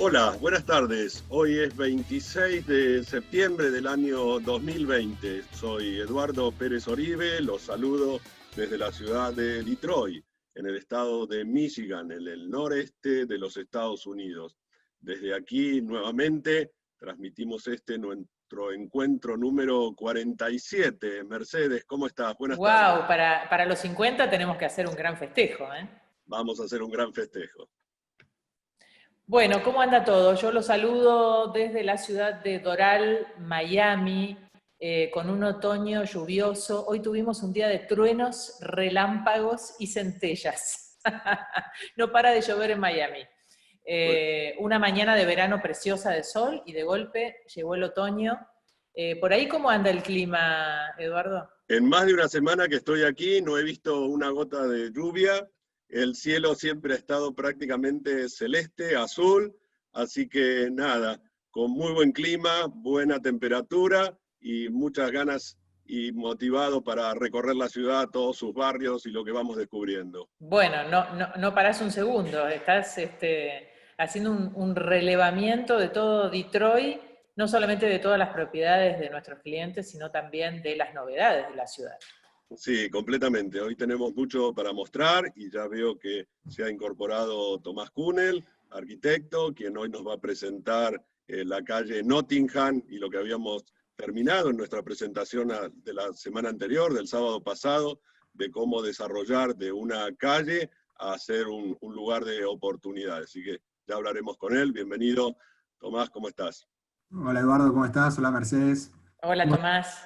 Hola, buenas tardes. Hoy es 26 de septiembre del año 2020. Soy Eduardo Pérez Oribe, los saludo desde la ciudad de Detroit, en el estado de Michigan, en el noreste de los Estados Unidos. Desde aquí, nuevamente, transmitimos nuestro encuentro número 47. Mercedes, ¿cómo estás? Buenas tardes. Wow, para los 50 tenemos que hacer un gran festejo, ¿eh? Vamos a hacer un gran festejo. Bueno, ¿cómo anda todo? Yo los saludo desde la ciudad de Doral, Miami, con un otoño lluvioso. Hoy tuvimos un día de truenos, relámpagos y centellas. No para de llover en Miami. Una mañana de verano preciosa de sol y de golpe llegó el otoño. ¿Por ahí cómo anda el clima, Eduardo? En más de una semana que estoy aquí, no he visto una gota de lluvia. El cielo siempre ha estado prácticamente celeste, azul, así que nada, con muy buen clima, buena temperatura y muchas ganas y motivado para recorrer la ciudad, todos sus barrios y lo que vamos descubriendo. Bueno, no parás un segundo, estás haciendo un relevamiento de todo Detroit, no solamente de todas las propiedades de nuestros clientes, sino también de las novedades de la ciudad. Sí, completamente. Hoy tenemos mucho para mostrar y ya veo que se ha incorporado Tomás Kunel, arquitecto, quien hoy nos va a presentar la calle Nottingham y lo que habíamos terminado en nuestra presentación de la semana anterior, del sábado pasado, de cómo desarrollar de una calle a ser un lugar de oportunidades. Así que ya hablaremos con él. Bienvenido, Tomás, ¿cómo estás? Hola Eduardo, ¿cómo estás? Hola Mercedes. Hola Tomás.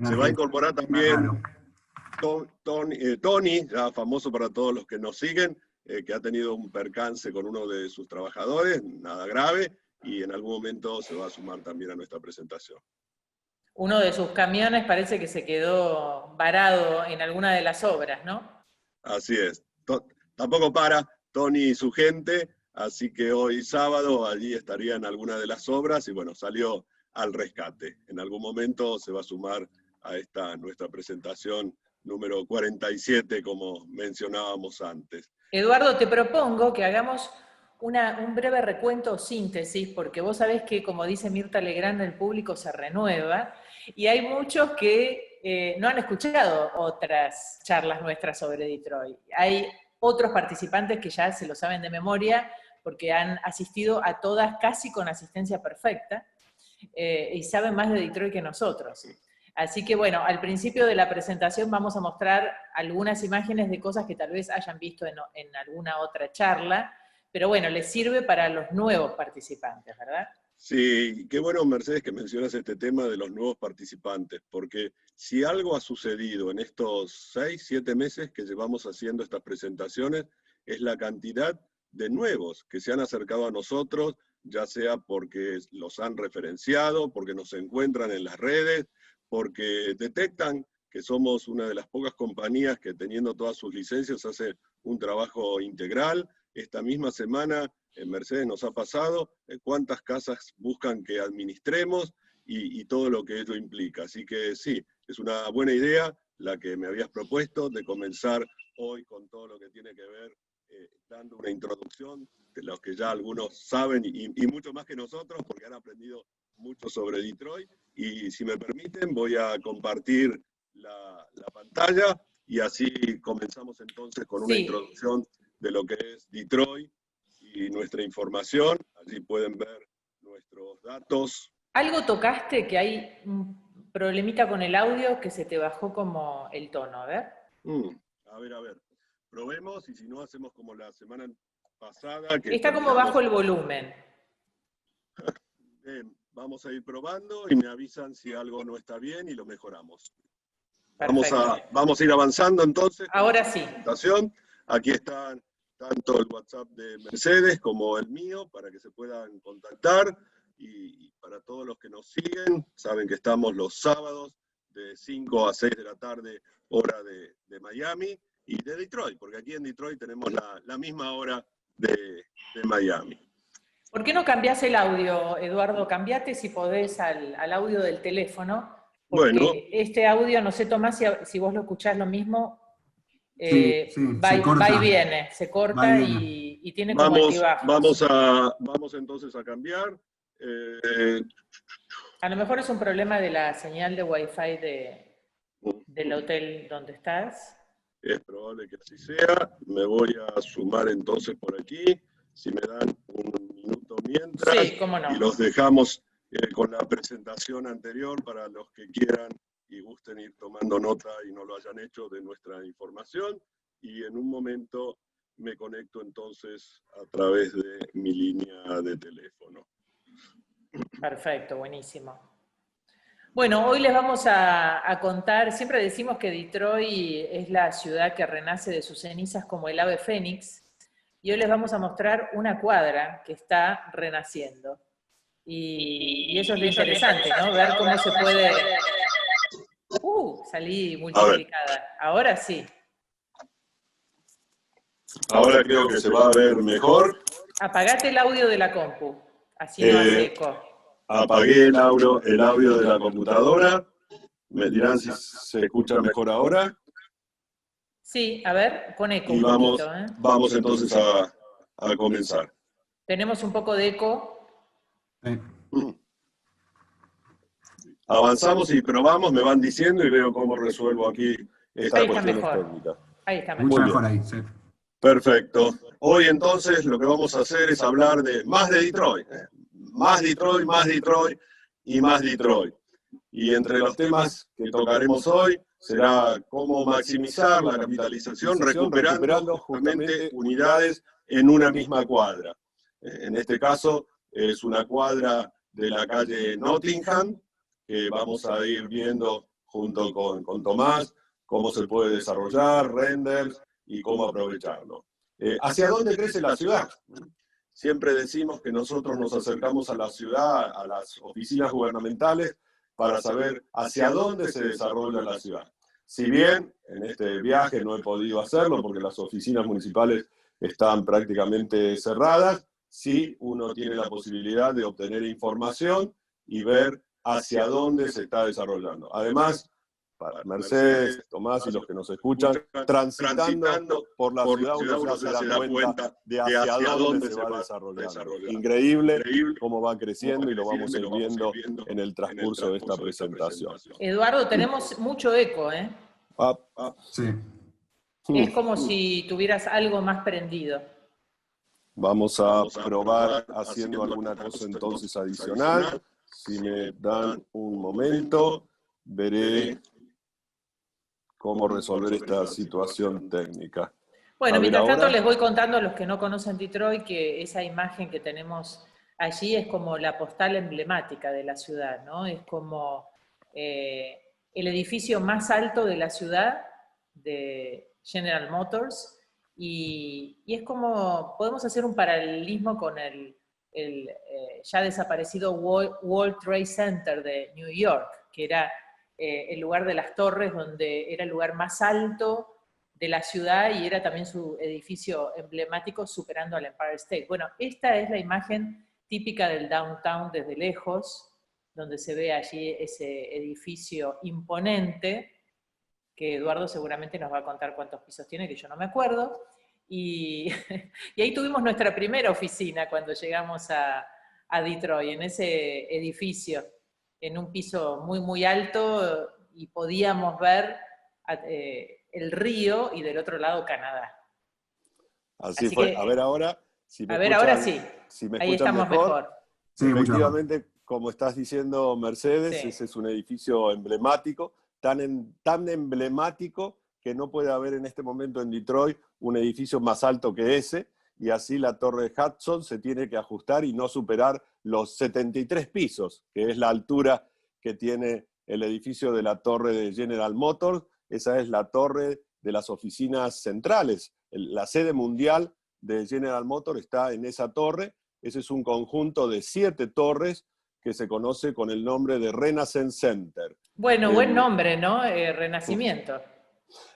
Se va a incorporar también Raro. Tony, ya famoso para todos los que nos siguen, que ha tenido un percance con uno de sus trabajadores, nada grave, y en algún momento se va a sumar también a nuestra presentación. Uno de sus camiones parece que se quedó varado en alguna de las obras, ¿no? Así es. Tampoco para Tony y su gente, así que hoy sábado allí estaría en alguna de las obras y bueno, salió al rescate. En algún momento se va a sumar a esta nuestra presentación número 47, como mencionábamos antes. Eduardo, te propongo que hagamos un breve recuento o síntesis, porque vos sabés que, como dice Mirta Legrand, el público se renueva, y hay muchos que no han escuchado otras charlas nuestras sobre Detroit. Hay otros participantes que ya se lo saben de memoria, porque han asistido a todas casi con asistencia perfecta, y saben más de Detroit que nosotros. Así que bueno, al principio de la presentación vamos a mostrar algunas imágenes de cosas que tal vez hayan visto en alguna otra charla, pero bueno, les sirve para los nuevos participantes, ¿verdad? Sí, qué bueno, Mercedes, que mencionas este tema de los nuevos participantes, porque si algo ha sucedido en estos 6, 7 meses que llevamos haciendo estas presentaciones, es la cantidad de nuevos que se han acercado a nosotros, ya sea porque los han referenciado, porque nos encuentran en las redes, porque detectan que somos una de las pocas compañías que, teniendo todas sus licencias, hace un trabajo integral. Esta misma semana en Mercedes nos ha pasado, cuántas casas buscan que administremos y todo lo que ello implica. Así que sí, es una buena idea la que me habías propuesto de comenzar hoy con todo lo que tiene que ver, dando una introducción de los que ya algunos saben y mucho más que nosotros, porque han aprendido mucho sobre Detroit. Y si me permiten, voy a compartir la pantalla y así comenzamos entonces con una introducción de lo que es Detroit y nuestra información. Allí pueden ver nuestros datos. Algo tocaste que hay un problemita con el audio que se te bajó como el tono, a ver. A ver. Probemos y si no hacemos como la semana pasada. Que está como bajo el volumen. Bien, vamos a ir probando y me avisan si algo no está bien y lo mejoramos. Perfecto. Vamos a ir avanzando entonces. Ahora sí. Aquí están tanto el WhatsApp de Mercedes como el mío para que se puedan contactar, y para todos los que nos siguen, saben que estamos los sábados de 5 a 6 de la tarde, hora de Miami y de Detroit, porque aquí en Detroit tenemos la misma hora de Miami. ¿Por qué no cambiás el audio, Eduardo? Cambiate si podés al audio del teléfono, porque bueno, este audio, no sé, Tomás, si vos lo escuchás lo mismo, sí, va se corta. y viene, se corta Va y viene. y tiene como altibajos. Vamos entonces a cambiar. A lo mejor es un problema de la señal de Wi-Fi del hotel donde estás. Es probable que así sea. Me voy a sumar entonces por aquí. Si me dan un minuto mientras. Sí, cómo no. Y los dejamos con la presentación anterior para los que quieran y gusten ir tomando nota y no lo hayan hecho de nuestra información. Y en un momento me conecto entonces a través de mi línea de teléfono. Perfecto, buenísimo. Bueno, hoy les vamos a contar, siempre decimos que Detroit es la ciudad que renace de sus cenizas como el ave fénix, y hoy les vamos a mostrar una cuadra que está renaciendo. Y eso es lo interesante, ¿no? Ver cómo se puede... salí multiplicada. Ahora sí. Ahora creo que se va a ver mejor. Apagate el audio de la compu, así no hace eco. Apagué el audio de la computadora. Me dirán si se escucha mejor ahora. Sí, a ver, con eco y un poquito. Vamos entonces a comenzar. Tenemos un poco de eco. Sí. Avanzamos y probamos, me van diciendo y veo cómo resuelvo aquí estas cuestiones técnicas. Ahí está Mucho mejor. mejor ahí, sí. Perfecto. Hoy entonces lo que vamos a hacer es hablar de más de Detroit. Más Detroit, más Detroit y más Detroit. Y entre los temas que tocaremos hoy será cómo maximizar la capitalización recuperando justamente unidades en una misma cuadra. En este caso es una cuadra de la calle Nottingham, que vamos a ir viendo junto con Tomás cómo se puede desarrollar, renders y cómo aprovecharlo. ¿Hacia dónde crece la ciudad? Siempre decimos que nosotros nos acercamos a la ciudad, a las oficinas gubernamentales, para saber hacia dónde se desarrolla la ciudad. Si bien en este viaje no he podido hacerlo porque las oficinas municipales están prácticamente cerradas, sí uno tiene la posibilidad de obtener información y ver hacia dónde se está desarrollando. Además, para Mercedes, Tomás y los que nos escuchan, transitando por la ciudad uno se da cuenta de hacia dónde se va desarrollando. Increíble cómo va creciendo y lo vamos a ir viendo en el transcurso de esta presentación. Eduardo, tenemos mucho eco, ¿eh? Sí. Es como si tuvieras algo más prendido. Vamos a probar haciendo alguna cosa entonces adicional. Si me dan un momento, veré cómo resolver esta situación técnica. Bueno, mientras tanto les voy contando a los que no conocen Detroit que esa imagen que tenemos allí es como la postal emblemática de la ciudad, ¿no? Es como el edificio más alto de la ciudad, de General Motors, y es como, podemos hacer un paralelismo con el ya desaparecido World Trade Center de New York, que era el lugar de las torres, donde era el lugar más alto de la ciudad y era también su edificio emblemático superando al Empire State. Bueno, esta es la imagen típica del downtown desde lejos, donde se ve allí ese edificio imponente, que Eduardo seguramente nos va a contar cuántos pisos tiene, que yo no me acuerdo, y ahí tuvimos nuestra primera oficina cuando llegamos a Detroit, en ese edificio, en un piso muy, muy alto, y podíamos ver el río y del otro lado Canadá. Así fue. A ver ahora, si me escuchan, ahora sí. Si me ahí estamos mejor. Sí, efectivamente, como estás diciendo, Mercedes, Sí. ese es un edificio emblemático, tan emblemático que no puede haber en este momento en Detroit un edificio más alto que ese, y así la torre de Hudson se tiene que ajustar y no superar los 73 pisos, que es la altura que tiene el edificio de la torre de General Motors. Esa es la torre de las oficinas centrales. La sede mundial de General Motors está en esa torre. Ese es un conjunto de 7 torres que se conoce con el nombre de Renaissance Center. Bueno, buen nombre, ¿no? Renacimiento.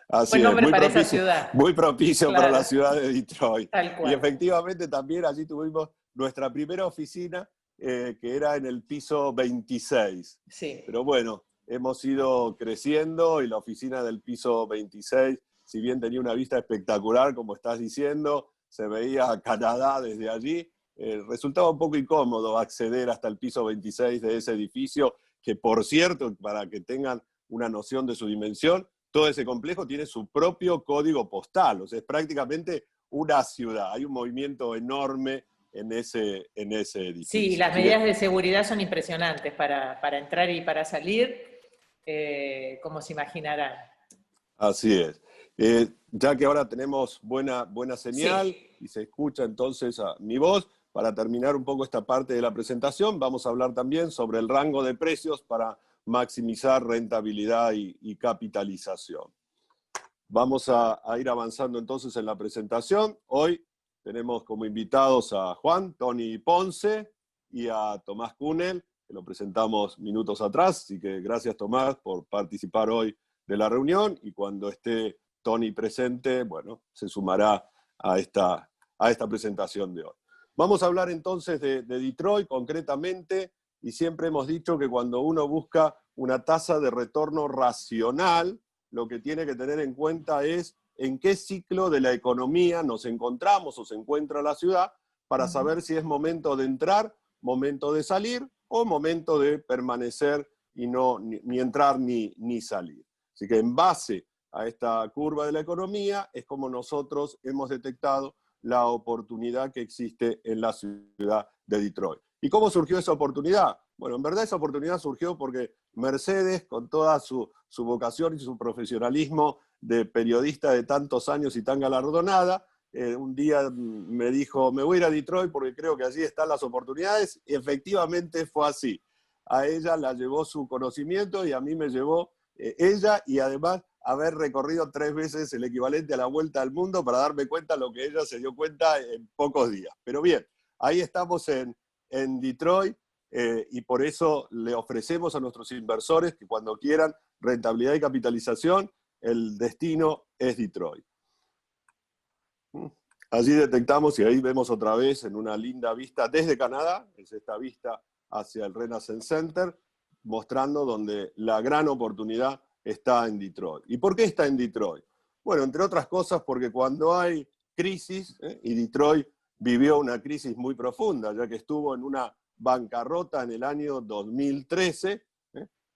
Así buen nombre es, para esa ciudad. Muy propicio Claro. para la ciudad de Detroit. Tal cual. Y efectivamente también allí tuvimos nuestra primera oficina, que era en el piso 26. Sí. Pero bueno, hemos ido creciendo y la oficina del piso 26, si bien tenía una vista espectacular, como estás diciendo, se veía Canadá desde allí. Resultaba un poco incómodo acceder hasta el piso 26 de ese edificio, que por cierto, para que tengan una noción de su dimensión, todo ese complejo tiene su propio código postal, o sea, es prácticamente una ciudad. Hay un movimiento enorme en ese edificio. Sí, las medidas de seguridad son impresionantes para entrar y para salir, como se imaginarán. Así es. Ya que ahora tenemos buena señal, Sí. y se escucha entonces mi voz, para terminar un poco esta parte de la presentación, vamos a hablar también sobre el rango de precios para maximizar rentabilidad y capitalización. Vamos a ir avanzando entonces en la presentación. Hoy tenemos como invitados a Juan Tony Ponce y a Tomás Kunel, que lo presentamos minutos atrás, así que gracias Tomás por participar hoy de la reunión, y cuando esté Tony presente, bueno, se sumará a esta presentación de hoy. Vamos a hablar entonces de Detroit concretamente, y siempre hemos dicho que cuando uno busca una tasa de retorno racional, lo que tiene que tener en cuenta es en qué ciclo de la economía nos encontramos o se encuentra la ciudad, para saber si es momento de entrar, momento de salir o momento de permanecer y no ni entrar ni salir. Así que en base a esta curva de la economía es como nosotros hemos detectado la oportunidad que existe en la ciudad de Detroit. ¿Y cómo surgió esa oportunidad? Bueno, en verdad esa oportunidad surgió porque Mercedes, con toda su vocación y su profesionalismo de periodista de tantos años y tan galardonada, un día me dijo, me voy a ir a Detroit porque creo que allí están las oportunidades, y efectivamente fue así. A ella la llevó su conocimiento y a mí me llevó ella, y además haber recorrido 3 veces el equivalente a la vuelta al mundo para darme cuenta de lo que ella se dio cuenta en pocos días. Pero bien, ahí estamos en Detroit, y por eso le ofrecemos a nuestros inversores que cuando quieran rentabilidad y capitalización, el destino es Detroit. Allí detectamos, y ahí vemos otra vez en una linda vista desde Canadá, es esta vista hacia el Renaissance Center, mostrando donde la gran oportunidad está en Detroit. ¿Y por qué está en Detroit? Bueno, entre otras cosas porque cuando hay crisis, y Detroit vivió una crisis muy profunda, ya que estuvo en una bancarrota en el año 2013,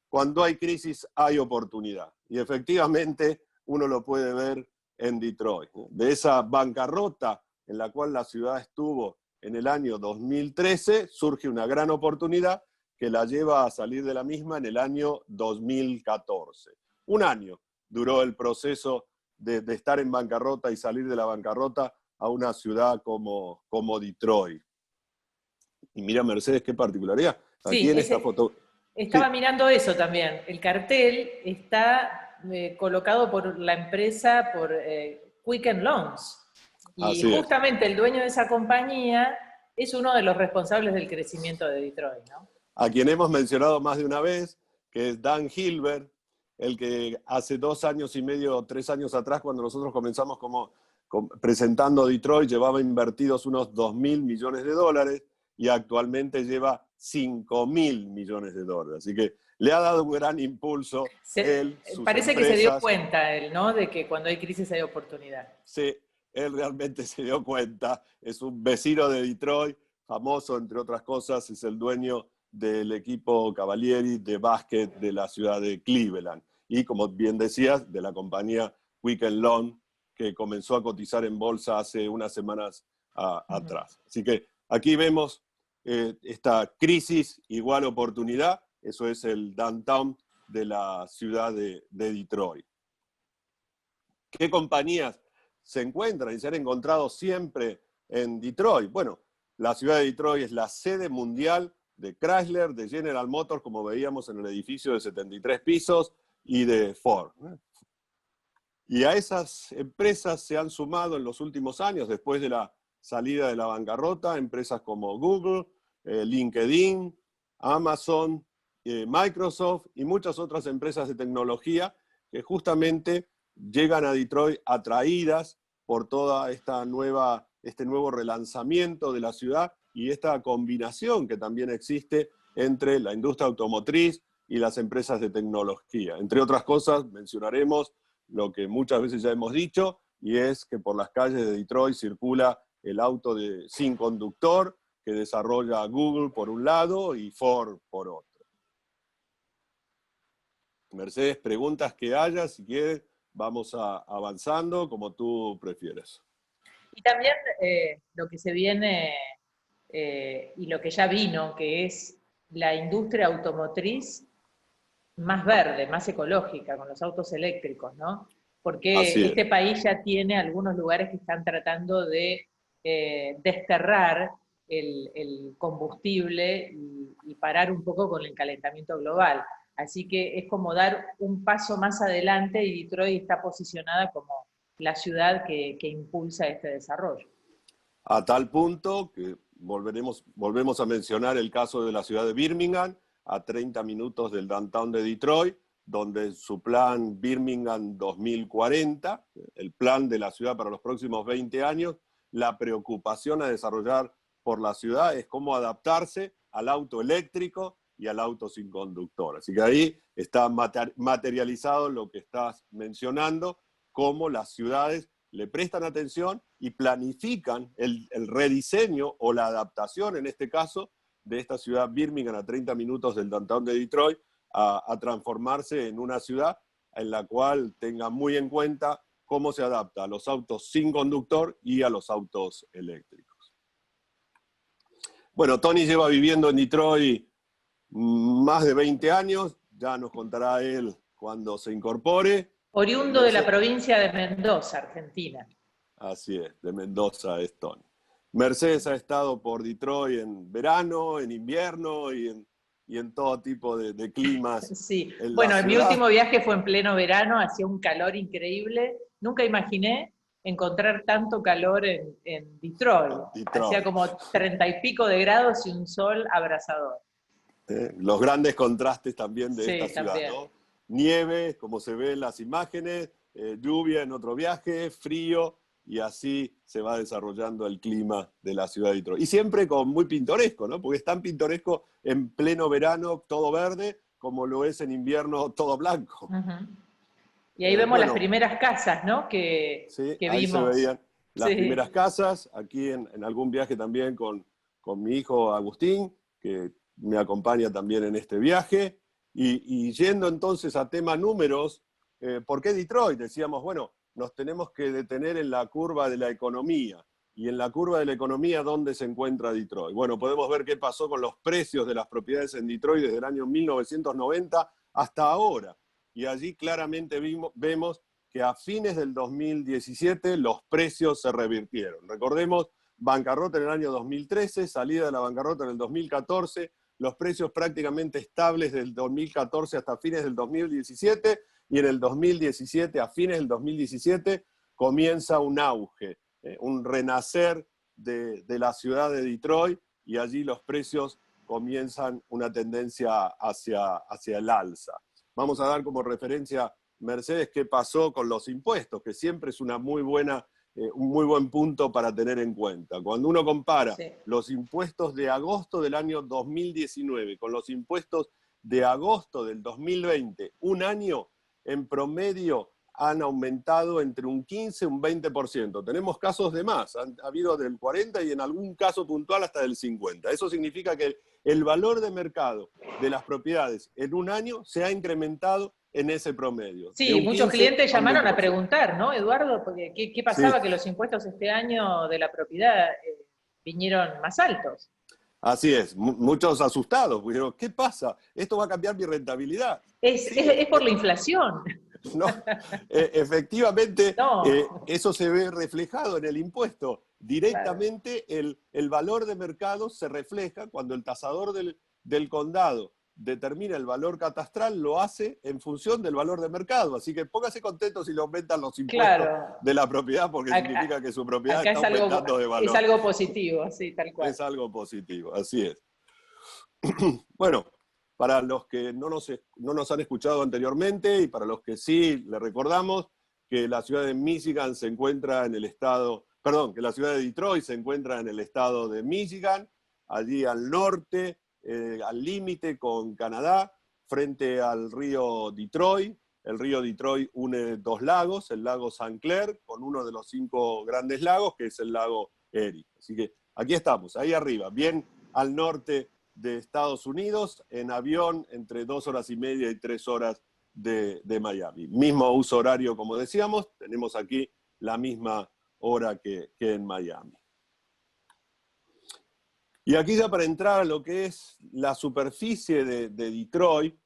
cuando hay crisis hay oportunidad. Y efectivamente uno lo puede ver en Detroit. De esa bancarrota en la cual la ciudad estuvo en el año 2013, surge una gran oportunidad que la lleva a salir de la misma en el año 2014. Un año duró el proceso de estar en bancarrota y salir de la bancarrota a una ciudad como Detroit. Y mira, Mercedes, qué particularidad. Aquí Sí, en esta foto... Estaba sí. mirando eso también. El cartel está colocado por la empresa, por Quicken Loans. Y Así es. justamente el dueño de esa compañía es uno de los responsables del crecimiento de Detroit, ¿no? A quien hemos mencionado más de una vez, que es Dan Gilbert, el que hace 2 años y medio, 3 años atrás, cuando nosotros comenzamos presentando Detroit, llevaba invertidos unos $2.000 millones, y actualmente lleva $5.000 millones. Así que le ha dado un gran impulso él, sus parece empresas. que se dio cuenta él, ¿no? De que cuando hay crisis hay oportunidad. Sí, él realmente se dio cuenta. Es un vecino de Detroit, famoso, entre otras cosas, es el dueño del equipo Cavalieri de básquet de la ciudad de Cleveland. Y como bien decías, de la compañía Quicken Loan, que comenzó a cotizar en bolsa hace unas semanas atrás. Así que aquí vemos esta crisis igual oportunidad. Eso es el downtown de la ciudad de Detroit. ¿Qué compañías se encuentran y se han encontrado siempre en Detroit? Bueno, la ciudad de Detroit es la sede mundial de Chrysler, de General Motors, como veíamos en el edificio de 73 pisos, y de Ford. Y a esas empresas se han sumado en los últimos años, después de la salida de la bancarrota, empresas como Google, LinkedIn, Amazon, Microsoft y muchas otras empresas de tecnología que justamente llegan a Detroit atraídas por toda este nuevo relanzamiento de la ciudad y esta combinación que también existe entre la industria automotriz y las empresas de tecnología. Entre otras cosas, mencionaremos lo que muchas veces ya hemos dicho, y es que por las calles de Detroit circula el auto sin conductor que desarrolla Google por un lado y Ford por otro. Mercedes, preguntas que haya, si quieres, vamos avanzando como tú prefieres. Y también lo que se viene y lo que ya vino, que es la industria automotriz más verde, más ecológica, con los autos eléctricos, ¿no? Porque este país ya tiene algunos lugares que están tratando de desterrar el combustible y parar un poco con el calentamiento global. Así que es como dar un paso más adelante y Detroit está posicionada como la ciudad que impulsa este desarrollo. A tal punto que volvemos a mencionar el caso de la ciudad de Birmingham, a 30 minutos del downtown de Detroit, donde su plan Birmingham 2040, el plan de la ciudad para los próximos 20 años, la preocupación a desarrollar por la ciudad es cómo adaptarse al auto eléctrico y al auto sin conductor. Así que ahí está materializado lo que estás mencionando, cómo las ciudades le prestan atención y planifican el rediseño o la adaptación, en este caso, de esta ciudad Birmingham a 30 minutos del downtown de Detroit, a transformarse en una ciudad en la cual tenga muy en cuenta cómo se adapta a los autos sin conductor y a los autos eléctricos. Bueno, Tony lleva viviendo en Detroit más de 20 años, ya nos contará él cuando se incorpore. Oriundo de la provincia de Mendoza, Argentina. Así es, de Mendoza es Tony. Mercedes ha estado por Detroit en verano, en invierno y en todo tipo de climas. Sí, bueno, mi último viaje fue en pleno verano, hacía un calor increíble. Nunca imaginé encontrar tanto calor en Detroit. Hacía como 30 y pico de grados y un sol abrasador. Los grandes contrastes también de esta ciudad, también. ¿no? Nieve, como se ve en las imágenes, lluvia en otro viaje, frío, y así se va desarrollando el clima de la ciudad de Detroit. Y siempre muy pintoresco, ¿no? Porque es tan pintoresco en pleno verano, todo verde, como lo es en invierno, todo blanco. Y ahí vemos las primeras casas, ¿no? Que ahí vimos. Se veían las primeras casas, aquí en algún viaje también con mi hijo Agustín, que me acompaña también en este viaje. Y yendo entonces a tema números, ¿por qué Detroit? Decíamos, bueno, nos tenemos que detener en la curva de la economía. Y en la curva de la economía, ¿dónde se encuentra Detroit? Bueno, podemos ver qué pasó con los precios de las propiedades en Detroit desde el año 1990 hasta ahora. Y allí claramente vemos que a fines del 2017 los precios se revirtieron. Recordemos, bancarrota en el año 2013, salida de la bancarrota en el 2014, los precios prácticamente estables del 2014 hasta fines del 2017, y en el 2017, a fines del 2017, comienza un auge, un renacer de la ciudad de Detroit, y allí los precios comienzan una tendencia hacia el alza. Vamos a dar como referencia, Mercedes, qué pasó con los impuestos, que siempre es un muy buen punto para tener en cuenta. Cuando uno compara los impuestos de agosto del año 2019 con los impuestos de agosto del 2020, un año, en promedio han aumentado entre un 15 y un 20%. Tenemos casos de más, ha habido del 40 y en algún caso puntual hasta del 50. Eso significa que el valor de mercado de las propiedades en un año se ha incrementado en ese promedio. Sí, muchos clientes llamaron a preguntar, ¿no, Eduardo? Porque ¿qué pasaba? Que los impuestos este año de la propiedad vinieron más altos. Así es, muchos asustados, dijeron, ¿qué pasa? Esto va a cambiar mi rentabilidad. Es por la inflación. No, efectivamente, eso se ve reflejado en el impuesto. Directamente el valor de mercado se refleja cuando el tasador del condado determina el valor catastral, lo hace en función del valor de mercado. Así que póngase contento si le aumentan los impuestos de la propiedad, porque significa que su propiedad está aumentando de valor. Es algo positivo, sí, tal cual. Es algo positivo, así es. Bueno, para los que no nos han escuchado anteriormente y para los que sí, les recordamos que la ciudad de Michigan se encuentra en el estado, que la ciudad de Detroit se encuentra en el estado de Michigan, allí al norte, al límite con Canadá, frente al río Detroit. El río Detroit une dos lagos, el lago St. Clair, con uno de los 5 grandes lagos, que es el lago Eric. Así que aquí estamos, ahí arriba, bien al norte de Estados Unidos, en avión entre 2 horas y media y 3 horas de Miami. Mismo uso horario, como decíamos, tenemos aquí la misma hora que en Miami. Y aquí ya para entrar a lo que es la superficie de Detroit,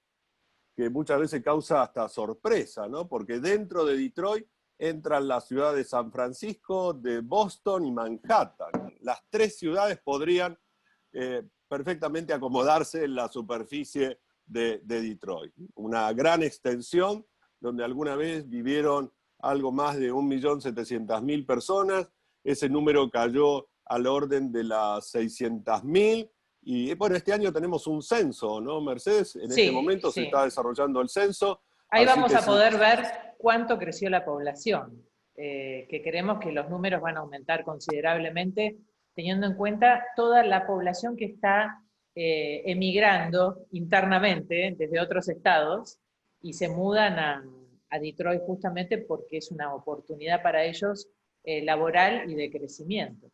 que muchas veces causa hasta sorpresa, ¿no? Porque dentro de Detroit entran las ciudades de San Francisco, de Boston y Manhattan. Las 3 ciudades podrían perfectamente acomodarse en la superficie de Detroit. Una gran extensión donde alguna vez vivieron algo más de 1.700.000 personas. Ese número cayó al orden de las 600.000. Y bueno, este año tenemos un censo, ¿no, Mercedes? En este momento se está desarrollando el censo. Ahí vamos a poder ver cuánto creció la población, que creemos que los números van a aumentar considerablemente, teniendo en cuenta toda la población que está emigrando internamente desde otros estados y se mudan a Detroit justamente porque es una oportunidad para ellos laboral y de crecimiento.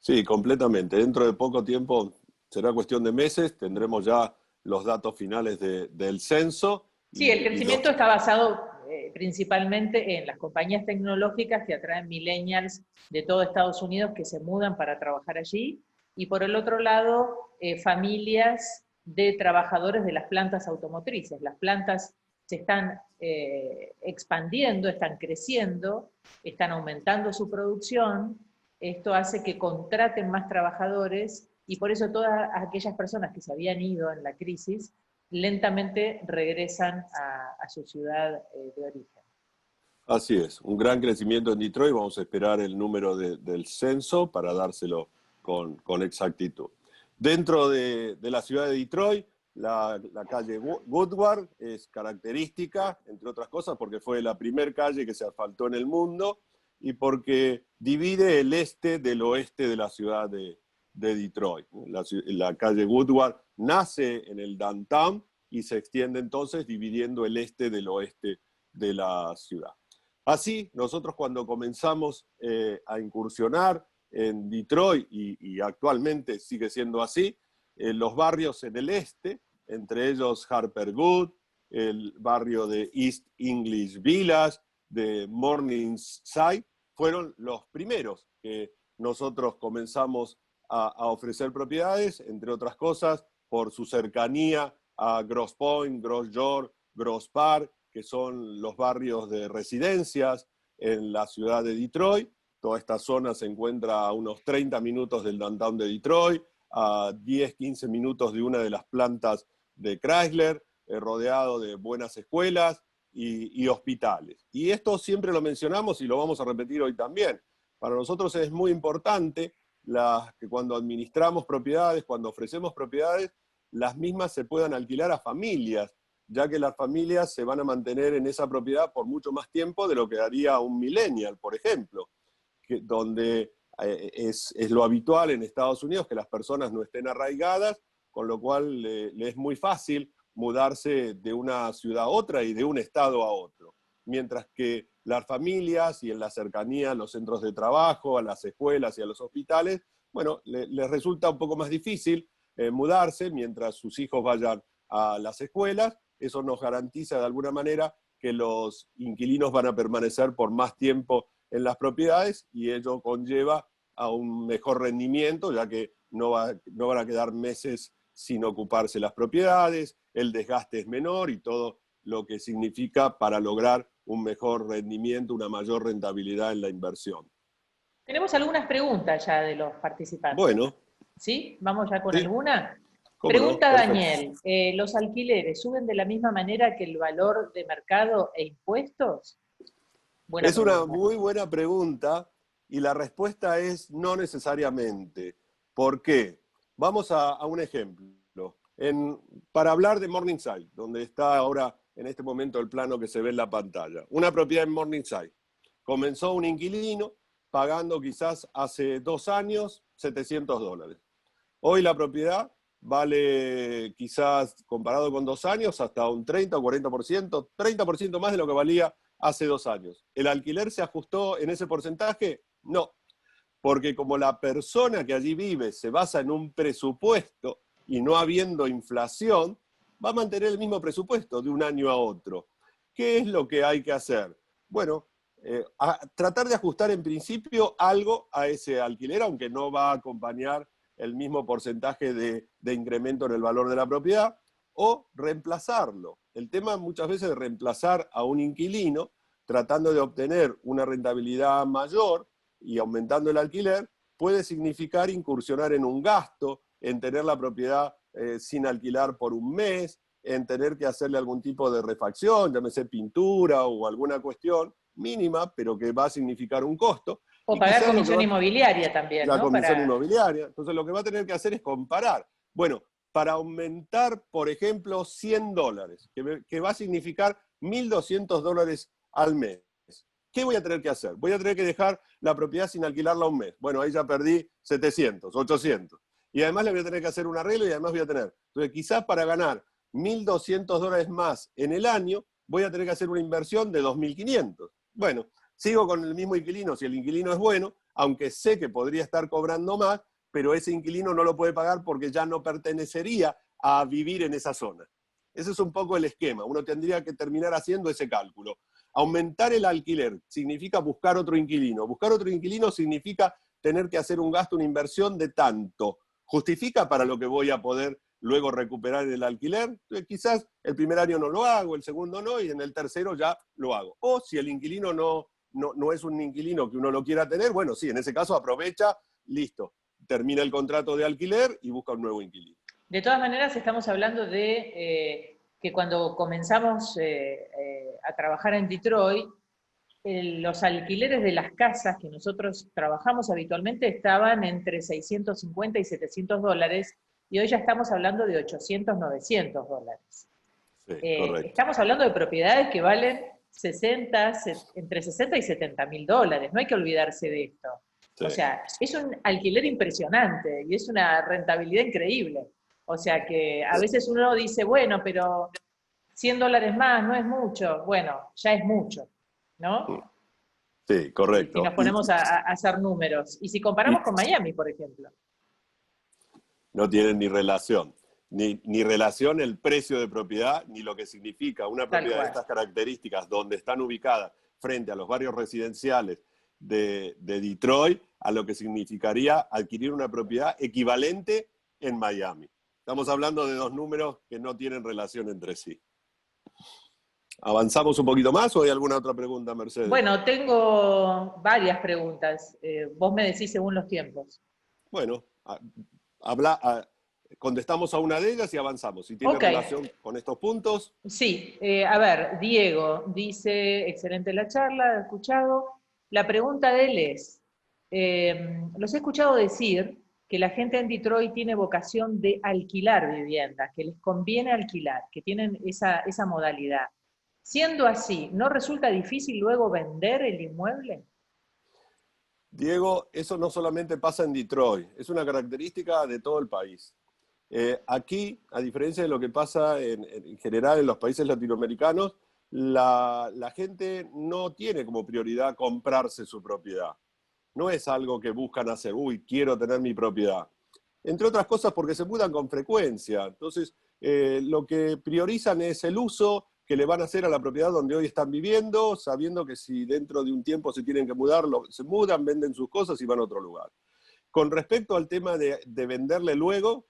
Sí, completamente. Dentro de poco tiempo, será cuestión de meses, tendremos ya los datos finales del censo. Sí, el crecimiento está basado principalmente en las compañías tecnológicas que atraen millennials de todo Estados Unidos que se mudan para trabajar allí, y por el otro lado, familias de trabajadores de las plantas automotrices. Las plantas se están expandiendo, están creciendo, están aumentando su producción. Esto hace que contraten más trabajadores, y por eso todas aquellas personas que se habían ido en la crisis lentamente regresan a su ciudad de origen. Así es, un gran crecimiento en Detroit. Vamos a esperar el número del censo para dárselo con exactitud. Dentro de la ciudad de Detroit, la calle Woodward es característica, entre otras cosas, porque fue la primera calle que se asfaltó en el mundo y porque divide el este del oeste de la ciudad de Detroit. La calle Woodward nace en el downtown y se extiende entonces dividiendo el este del oeste de la ciudad. Así, nosotros cuando comenzamos a incursionar en Detroit, y actualmente sigue siendo así, los barrios en el este, entre ellos Harper Good, el barrio de East English Village, de Morningside, fueron los primeros que nosotros comenzamos a ofrecer propiedades, entre otras cosas, por su cercanía a Grosse Pointe, Grosse York, Grosse Park, que son los barrios de residencias en la ciudad de Detroit. Toda esta zona se encuentra a unos 30 minutos del downtown de Detroit, a 10-15 minutos de una de las plantas de Chrysler, rodeado de buenas escuelas y hospitales. Y esto siempre lo mencionamos y lo vamos a repetir hoy también. Para nosotros es muy importante que cuando administramos propiedades, cuando ofrecemos propiedades, las mismas se puedan alquilar a familias, ya que las familias se van a mantener en esa propiedad por mucho más tiempo de lo que haría un millennial, por ejemplo, donde es lo habitual en Estados Unidos que las personas no estén arraigadas, con lo cual le es muy fácil mudarse de una ciudad a otra y de un estado a otro. Mientras que las familias y en la cercanía a los centros de trabajo, a las escuelas y a los hospitales, bueno, les resulta un poco más difícil mudarse mientras sus hijos vayan a las escuelas. Eso nos garantiza de alguna manera que los inquilinos van a permanecer por más tiempo en las propiedades y ello conlleva a un mejor rendimiento, ya que no van a quedar meses sin ocuparse las propiedades, el desgaste es menor y todo lo que significa para lograr un mejor rendimiento, una mayor rentabilidad en la inversión. Tenemos algunas preguntas ya de los participantes. Bueno. ¿Sí? ¿Vamos ya con alguna? ¿Cómo Pregunta no? Daniel, ¿los alquileres suben de la misma manera que el valor de mercado e impuestos? Es una muy buena pregunta y la respuesta es no necesariamente. ¿Por qué? Vamos a un ejemplo. Para hablar de Morningside, donde está ahora en este momento el plano que se ve en la pantalla. Una propiedad en Morningside. Comenzó un inquilino pagando quizás hace 2 años $700. Hoy la propiedad vale quizás, comparado con 2 años, hasta un 30 o 40%, 30% más de lo que valía hace 2 años. ¿El alquiler se ajustó en ese porcentaje? No. porque como la persona que allí vive se basa en un presupuesto y no habiendo inflación, va a mantener el mismo presupuesto de un año a otro. ¿Qué es lo que hay que hacer? Bueno, tratar de ajustar en principio algo a ese alquiler, aunque no va a acompañar el mismo porcentaje de incremento en el valor de la propiedad, o reemplazarlo. El tema muchas veces de reemplazar a un inquilino, tratando de obtener una rentabilidad mayor y aumentando el alquiler, puede significar incursionar en un gasto, en tener la propiedad sin alquilar por un mes, en tener que hacerle algún tipo de refacción, llámese pintura o alguna cuestión mínima, pero que va a significar un costo. O Y pagar quizás comisión inmobiliaria también, la ¿no? comisión inmobiliaria. Entonces lo que va a tener que hacer es comparar. Bueno, para aumentar, por ejemplo, $100, que va a significar $1.200 al mes. ¿Qué voy a tener que hacer? Voy a tener que dejar la propiedad sin alquilarla un mes. Bueno, ahí ya perdí 700, 800. Y además le voy a tener que hacer un arreglo y además voy a tener. Entonces quizás para ganar $1.200 más en el año, voy a tener que hacer una inversión de 2.500. Bueno, sigo con el mismo inquilino si el inquilino es bueno, aunque sé que podría estar cobrando más, pero ese inquilino no lo puede pagar porque ya no pertenecería a vivir en esa zona. Ese es un poco el esquema. Uno tendría que terminar haciendo ese cálculo. Aumentar el alquiler significa buscar otro inquilino. Buscar otro inquilino significa tener que hacer un gasto, una inversión de tanto. ¿Justifica para lo que voy a poder luego recuperar el alquiler? Entonces, quizás el primer año no lo hago, el segundo no, y en el tercero ya lo hago. O si el inquilino no es un inquilino que uno lo quiera tener, bueno, sí, en ese caso aprovecha, listo, termina el contrato de alquiler y busca un nuevo inquilino. De todas maneras, estamos hablando de que cuando comenzamos a trabajar en Detroit, los alquileres de las casas que nosotros trabajamos habitualmente estaban entre 650 y $700, y hoy ya estamos hablando de 800, $900. Sí, correcto. Estamos hablando de propiedades que valen entre 60 y $70.000, no hay que olvidarse de esto. Sí. O sea, es un alquiler impresionante y es una rentabilidad increíble. O sea que a veces uno dice, bueno, pero $100 más no es mucho. Bueno, ya es mucho, ¿no? Sí, correcto. Si nos ponemos a hacer números. Y si comparamos con Miami, por ejemplo. No tienen ni relación. Ni relación el precio de propiedad, ni lo que significa una propiedad de estas características, donde están ubicadas frente a los barrios residenciales de Detroit, a lo que significaría adquirir una propiedad equivalente en Miami. Estamos hablando de dos números que no tienen relación entre sí. ¿Avanzamos un poquito más o hay alguna otra pregunta, Mercedes? Bueno, tengo varias preguntas. Vos me decís según los tiempos. Bueno, contestamos a una de ellas y avanzamos. Si tiene relación con estos puntos. Sí, a ver, Diego dice, excelente la charla, he escuchado. La pregunta de él es, los he escuchado decir que la gente en Detroit tiene vocación de alquilar viviendas, que les conviene alquilar, que tienen esa modalidad. Siendo así, ¿no resulta difícil luego vender el inmueble? Diego, eso no solamente pasa en Detroit, es una característica de todo el país. Aquí, a diferencia de lo que pasa en general en los países latinoamericanos, la gente no tiene como prioridad comprarse su propiedad. No es algo que buscan hacer, quiero tener mi propiedad. Entre otras cosas porque se mudan con frecuencia. Entonces, lo que priorizan es el uso que le van a hacer a la propiedad donde hoy están viviendo, sabiendo que si dentro de un tiempo se tienen que mudar, se mudan, venden sus cosas y van a otro lugar. Con respecto al tema de venderle luego,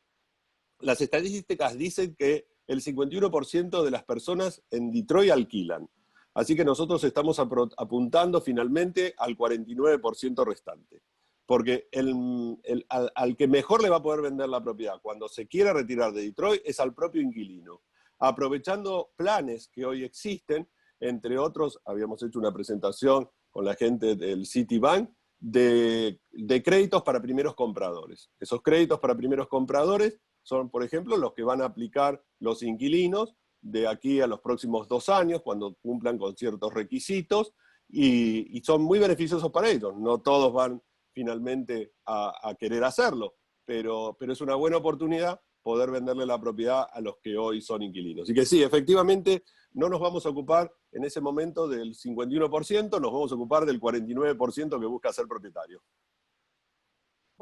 las estadísticas dicen que el 51% de las personas en Detroit alquilan. Así que nosotros estamos apuntando finalmente al 49% restante. Porque al que mejor le va a poder vender la propiedad cuando se quiera retirar de Detroit es al propio inquilino. Aprovechando planes que hoy existen, entre otros, habíamos hecho una presentación con la gente del Citibank de créditos para primeros compradores. Esos créditos para primeros compradores son, por ejemplo, los que van a aplicar los inquilinos de aquí a los próximos 2 años, cuando cumplan con ciertos requisitos, y son muy beneficiosos para ellos. No todos van finalmente a querer hacerlo, pero es una buena oportunidad poder venderle la propiedad a los que hoy son inquilinos. Así que sí, efectivamente, no nos vamos a ocupar en ese momento del 51%, nos vamos a ocupar del 49% que busca ser propietario.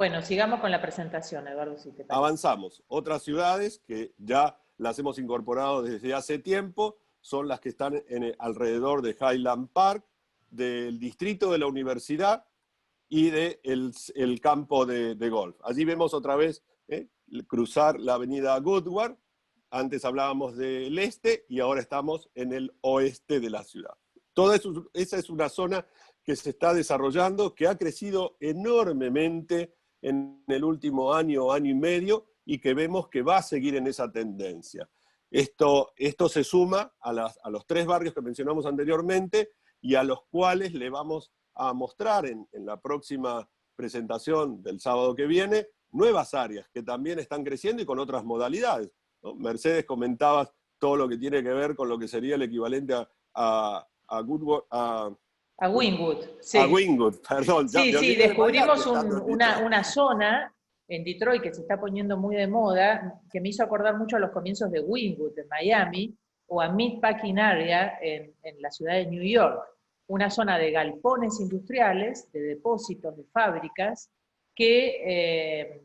Bueno, sigamos con la presentación, Eduardo, si te parece. Avanzamos. Otras ciudades que ya las hemos incorporado desde hace tiempo son las que están alrededor de Highland Park, del distrito de la universidad y del campo de golf. Allí vemos otra vez cruzar la avenida Goodward. Antes hablábamos del este y ahora estamos en el oeste de la ciudad. Toda esa es una zona que se está desarrollando, que ha crecido enormemente en el último año, año y medio, y que vemos que va a seguir en esa tendencia. Esto se suma a los 3 barrios que mencionamos anteriormente y a los cuales le vamos a mostrar en la próxima presentación del sábado que viene nuevas áreas que también están creciendo y con otras modalidades, ¿no? Mercedes, comentabas todo lo que tiene que ver con lo que sería el equivalente a Wynwood, sí. A Wynwood, perdón. Sí, sí, descubrimos una zona en Detroit que se está poniendo muy de moda, que me hizo acordar mucho a los comienzos de Wynwood en Miami, o a Meatpacking Area en la ciudad de New York. Una zona de galpones industriales, de depósitos, de fábricas, que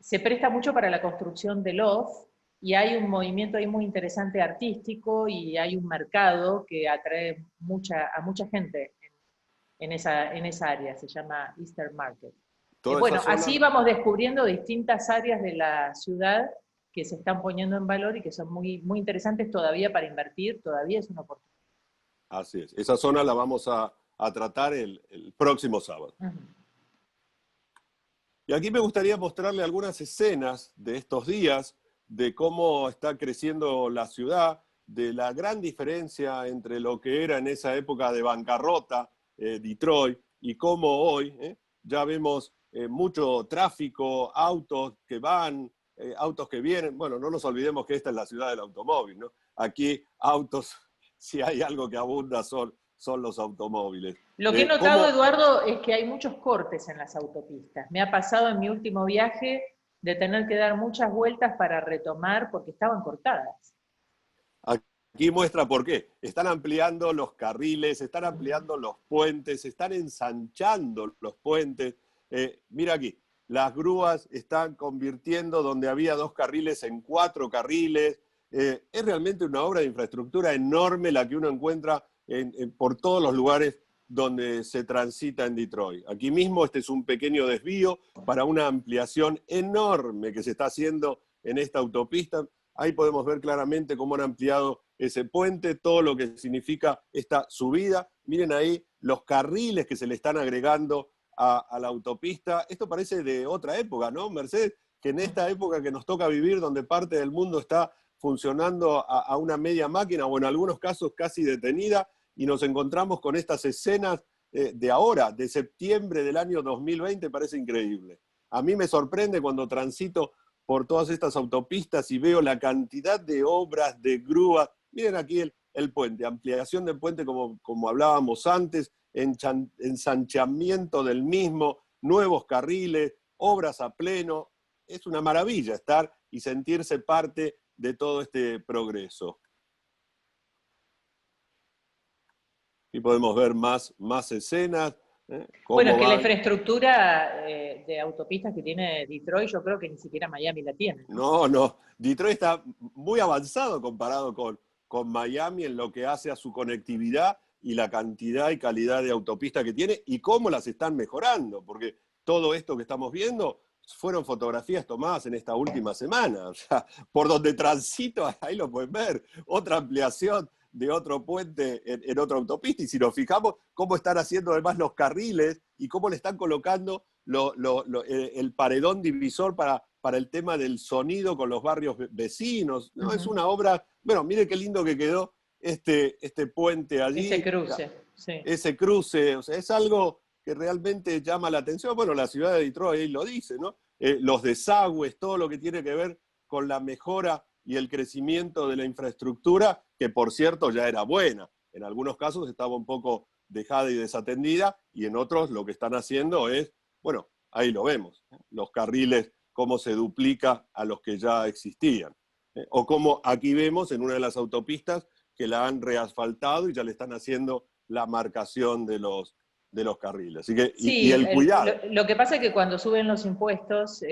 se presta mucho para la construcción de loft, y hay un movimiento ahí muy interesante artístico, y hay un mercado que atrae a mucha gente en esa área, se llama Eastern Market. Bueno, así vamos descubriendo distintas áreas de la ciudad que se están poniendo en valor y que son muy, muy interesantes todavía para invertir, todavía es una oportunidad. Así es, esa zona la vamos a tratar el próximo sábado. Y aquí me gustaría mostrarle algunas escenas de estos días, de cómo está creciendo la ciudad, de la gran diferencia entre lo que era en esa época de bancarrota, Detroit, y cómo hoy ya vemos mucho tráfico, autos que van, autos que vienen. Bueno, no nos olvidemos que esta es la ciudad del automóvil, ¿no? Aquí autos, si hay algo que abunda son los automóviles. Lo que he notado, Eduardo, es que hay muchos cortes en las autopistas. Me ha pasado en mi último viaje de tener que dar muchas vueltas para retomar porque estaban cortadas. Aquí muestra por qué. Están ampliando los carriles, están ampliando los puentes, están ensanchando los puentes. Mira aquí, las grúas están convirtiendo donde había 2 carriles en 4 carriles. Es realmente una obra de infraestructura enorme la que uno encuentra por todos los lugares donde se transita en Detroit. Aquí mismo este es un pequeño desvío para una ampliación enorme que se está haciendo en esta autopista. Ahí podemos ver claramente cómo han ampliado ese puente, todo lo que significa esta subida. Miren ahí los carriles que se le están agregando a la autopista. Esto parece de otra época, ¿no, Mercedes? Que en esta época que nos toca vivir, donde parte del mundo está funcionando a una media máquina, o en algunos casos casi detenida, y nos encontramos con estas escenas de ahora, de septiembre del año 2020, parece increíble. A mí me sorprende cuando transito por todas estas autopistas y veo la cantidad de obras, de grúas. Miren aquí el puente, ampliación del puente como hablábamos antes, ensanchamiento del mismo, nuevos carriles, obras a pleno. Es una maravilla estar y sentirse parte de todo este progreso. Y podemos ver más escenas. Bueno, que la infraestructura de autopistas que tiene Detroit, yo creo que ni siquiera Miami la tiene. No. Detroit está muy avanzado comparado con Miami en lo que hace a su conectividad y la cantidad y calidad de autopistas que tiene y cómo las están mejorando, porque todo esto que estamos viendo fueron fotografías tomadas en esta última semana. O sea, por donde transito, ahí lo pueden ver, otra ampliación de otro puente en otra autopista, y si nos fijamos cómo están haciendo además los carriles y cómo le están colocando el paredón divisor para el tema del sonido con los barrios vecinos, ¿no? Es una obra, bueno, mire qué lindo que quedó este puente allí. Ese cruce, sí. Ese cruce, o sea, es algo que realmente llama la atención. Bueno, la ciudad de Detroit ahí lo dice, ¿no? Los desagües, todo lo que tiene que ver con la mejora y el crecimiento de la infraestructura, que por cierto ya era buena. En algunos casos estaba un poco dejada y desatendida, y en otros lo que están haciendo es, bueno, ahí lo vemos, los carriles, cómo se duplica a los que ya existían. O como aquí vemos en una de las autopistas que la han reasfaltado y ya le están haciendo la marcación de los de los carriles. Así que, Sí, y el cuidado. lo que pasa es que cuando suben los impuestos,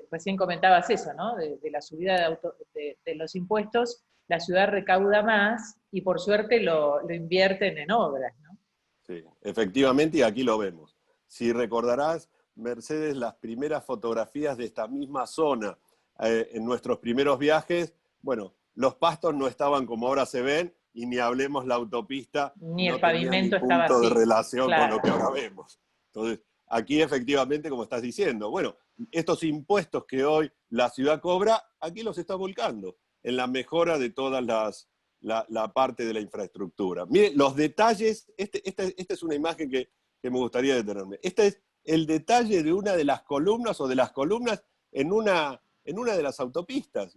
recién comentabas eso, ¿no? De la subida de los impuestos, la ciudad recauda más y por suerte lo invierten en obras, ¿no? Sí, efectivamente, y aquí lo vemos. Si recordarás, Mercedes, las primeras fotografías de esta misma zona en nuestros primeros viajes, bueno, los pastos no estaban como ahora se ven, y ni hablemos la autopista, Ni el no tenía ni pavimento estaba punto de así, relación con lo claro. que ahora vemos. Entonces, aquí efectivamente, como estás diciendo, bueno, estos impuestos que hoy la ciudad cobra, aquí los está volcando en la mejora de todas la parte de la infraestructura. Mire, los detalles, esta es una imagen que me gustaría detenerme. Este es el detalle de una de las columnas o de las columnas en una de las autopistas.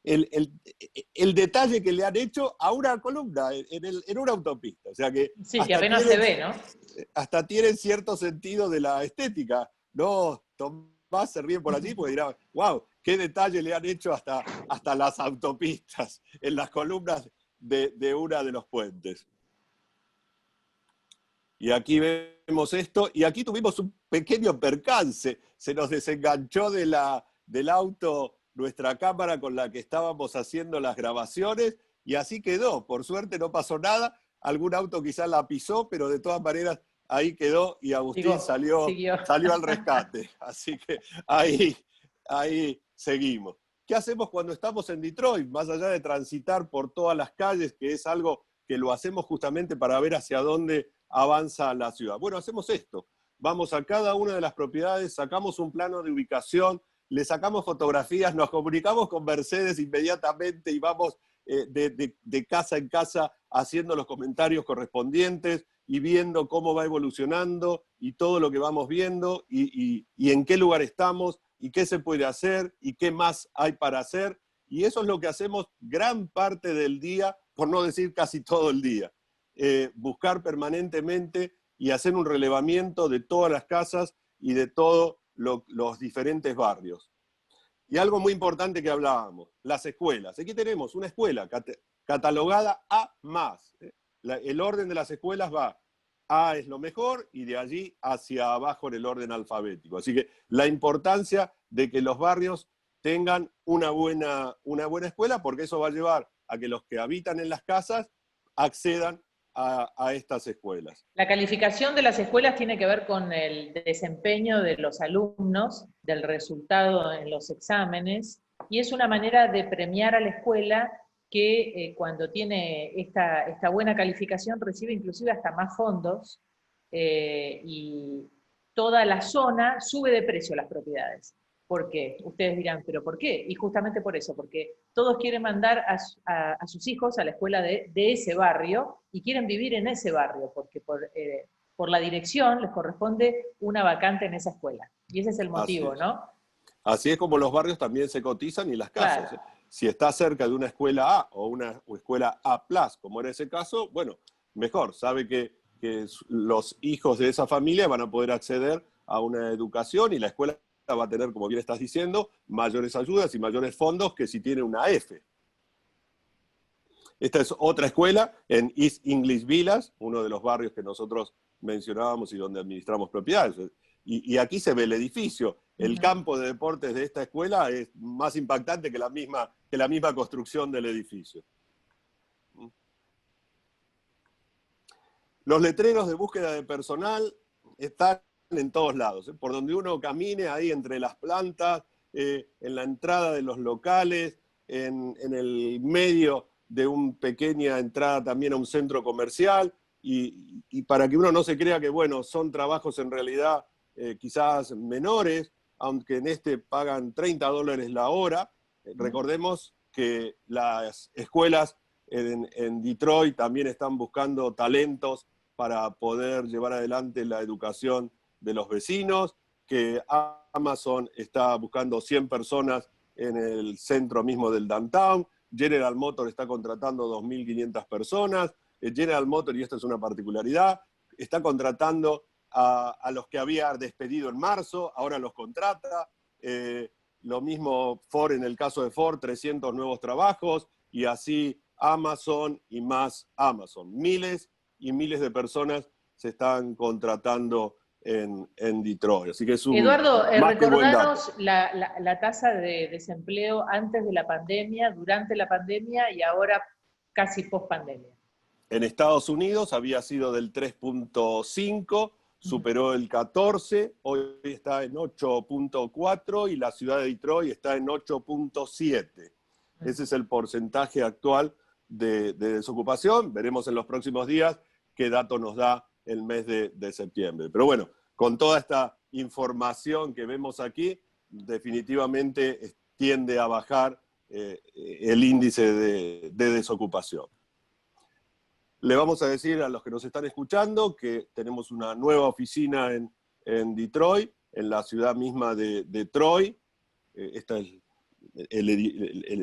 El detalle que le han hecho a una columna en una autopista. O sea que Sí, que apenas se ve, ¿no? hasta tienen cierto sentido de la estética. No, Tomás se ríe por allí porque dirá, wow, qué detalle le han hecho hasta las autopistas, en las columnas de una de los puentes. Y aquí vemos esto, y aquí tuvimos un pequeño percance, se nos desenganchó del auto nuestra cámara con la que estábamos haciendo las grabaciones, y así quedó. Por suerte no pasó nada, algún auto quizás la pisó, pero de todas maneras ahí quedó, y Agustín salió al rescate. Así que ahí seguimos. ¿Qué hacemos cuando estamos en Detroit? Más allá de transitar por todas las calles, que es algo que lo hacemos justamente para ver hacia dónde avanza la ciudad. Bueno, hacemos esto. Vamos a cada una de las propiedades, sacamos un plano de ubicación, le sacamos fotografías, nos comunicamos con Mercedes inmediatamente y vamos de casa en casa haciendo los comentarios correspondientes y viendo cómo va evolucionando y todo lo que vamos viendo y en qué lugar estamos y qué se puede hacer y qué más hay para hacer. Y eso es lo que hacemos gran parte del día, por no decir casi todo el día. Buscar permanentemente y hacer un relevamiento de todas las casas y de todos los diferentes barrios. Y algo muy importante que hablábamos, las escuelas. Aquí tenemos una escuela catalogada A+. El orden de las escuelas va, A es lo mejor, y de allí hacia abajo en el orden alfabético. Así que la importancia de que los barrios tengan una buena escuela, porque eso va a llevar a que los que habitan en las casas accedan a estas escuelas. La calificación de las escuelas tiene que ver con el desempeño de los alumnos, del resultado en los exámenes, y es una manera de premiar a la escuela que cuando tiene esta buena calificación recibe inclusive hasta más fondos y toda la zona sube de precio las propiedades. ¿Por qué? Ustedes dirán, ¿pero por qué? Y justamente por eso, porque todos quieren mandar a sus hijos a la escuela de ese barrio y quieren vivir en ese barrio, porque por la dirección les corresponde una vacante en esa escuela. Y ese es el motivo, ¿no? Así es como los barrios también se cotizan y las casas. Claro. Si está cerca de una escuela A o una escuela A+, como era ese caso, bueno, mejor. Sabe que los hijos de esa familia van a poder acceder a una educación y la escuela va a tener, como bien estás diciendo, mayores ayudas y mayores fondos que si tiene una F. Esta es otra escuela en East English Villas, uno de los barrios que nosotros mencionábamos y donde administramos propiedades. Y aquí se ve el edificio. El campo de deportes de esta escuela es más impactante que la misma construcción del edificio. Los letreros de búsqueda de personal están en todos lados. Por donde uno camine, ahí entre las plantas, en la entrada de los locales, en el medio de una pequeña entrada también a un centro comercial, y para que uno no se crea que, bueno, son trabajos en realidad quizás menores, aunque en este pagan $30 la hora. Recordemos que las escuelas en Detroit también están buscando talentos para poder llevar adelante la educación de los vecinos, que Amazon está buscando 100 personas en el centro mismo del downtown, General Motors está contratando 2.500 personas, General Motors, y esta es una particularidad, está contratando a los que había despedido en marzo, ahora los contrata, lo mismo Ford en el caso de Ford, 300 nuevos trabajos, y así Amazon y más Amazon. Miles y miles de personas se están contratando en Detroit. Así que es un Eduardo, más que buen dato. recordanos la tasa de desempleo antes de la pandemia, durante la pandemia y ahora casi post pandemia. En Estados Unidos había sido del 3.5, superó el 14, hoy está en 8.4 y la ciudad de Detroit está en 8.7. Ese es el porcentaje actual de desocupación. Veremos en los próximos días qué dato nos da el mes de septiembre. Pero bueno, con toda esta información que vemos aquí, definitivamente tiende a bajar el índice de desocupación. Le vamos a decir a los que nos están escuchando que tenemos una nueva oficina en Detroit, en la ciudad misma de Detroit. Esta es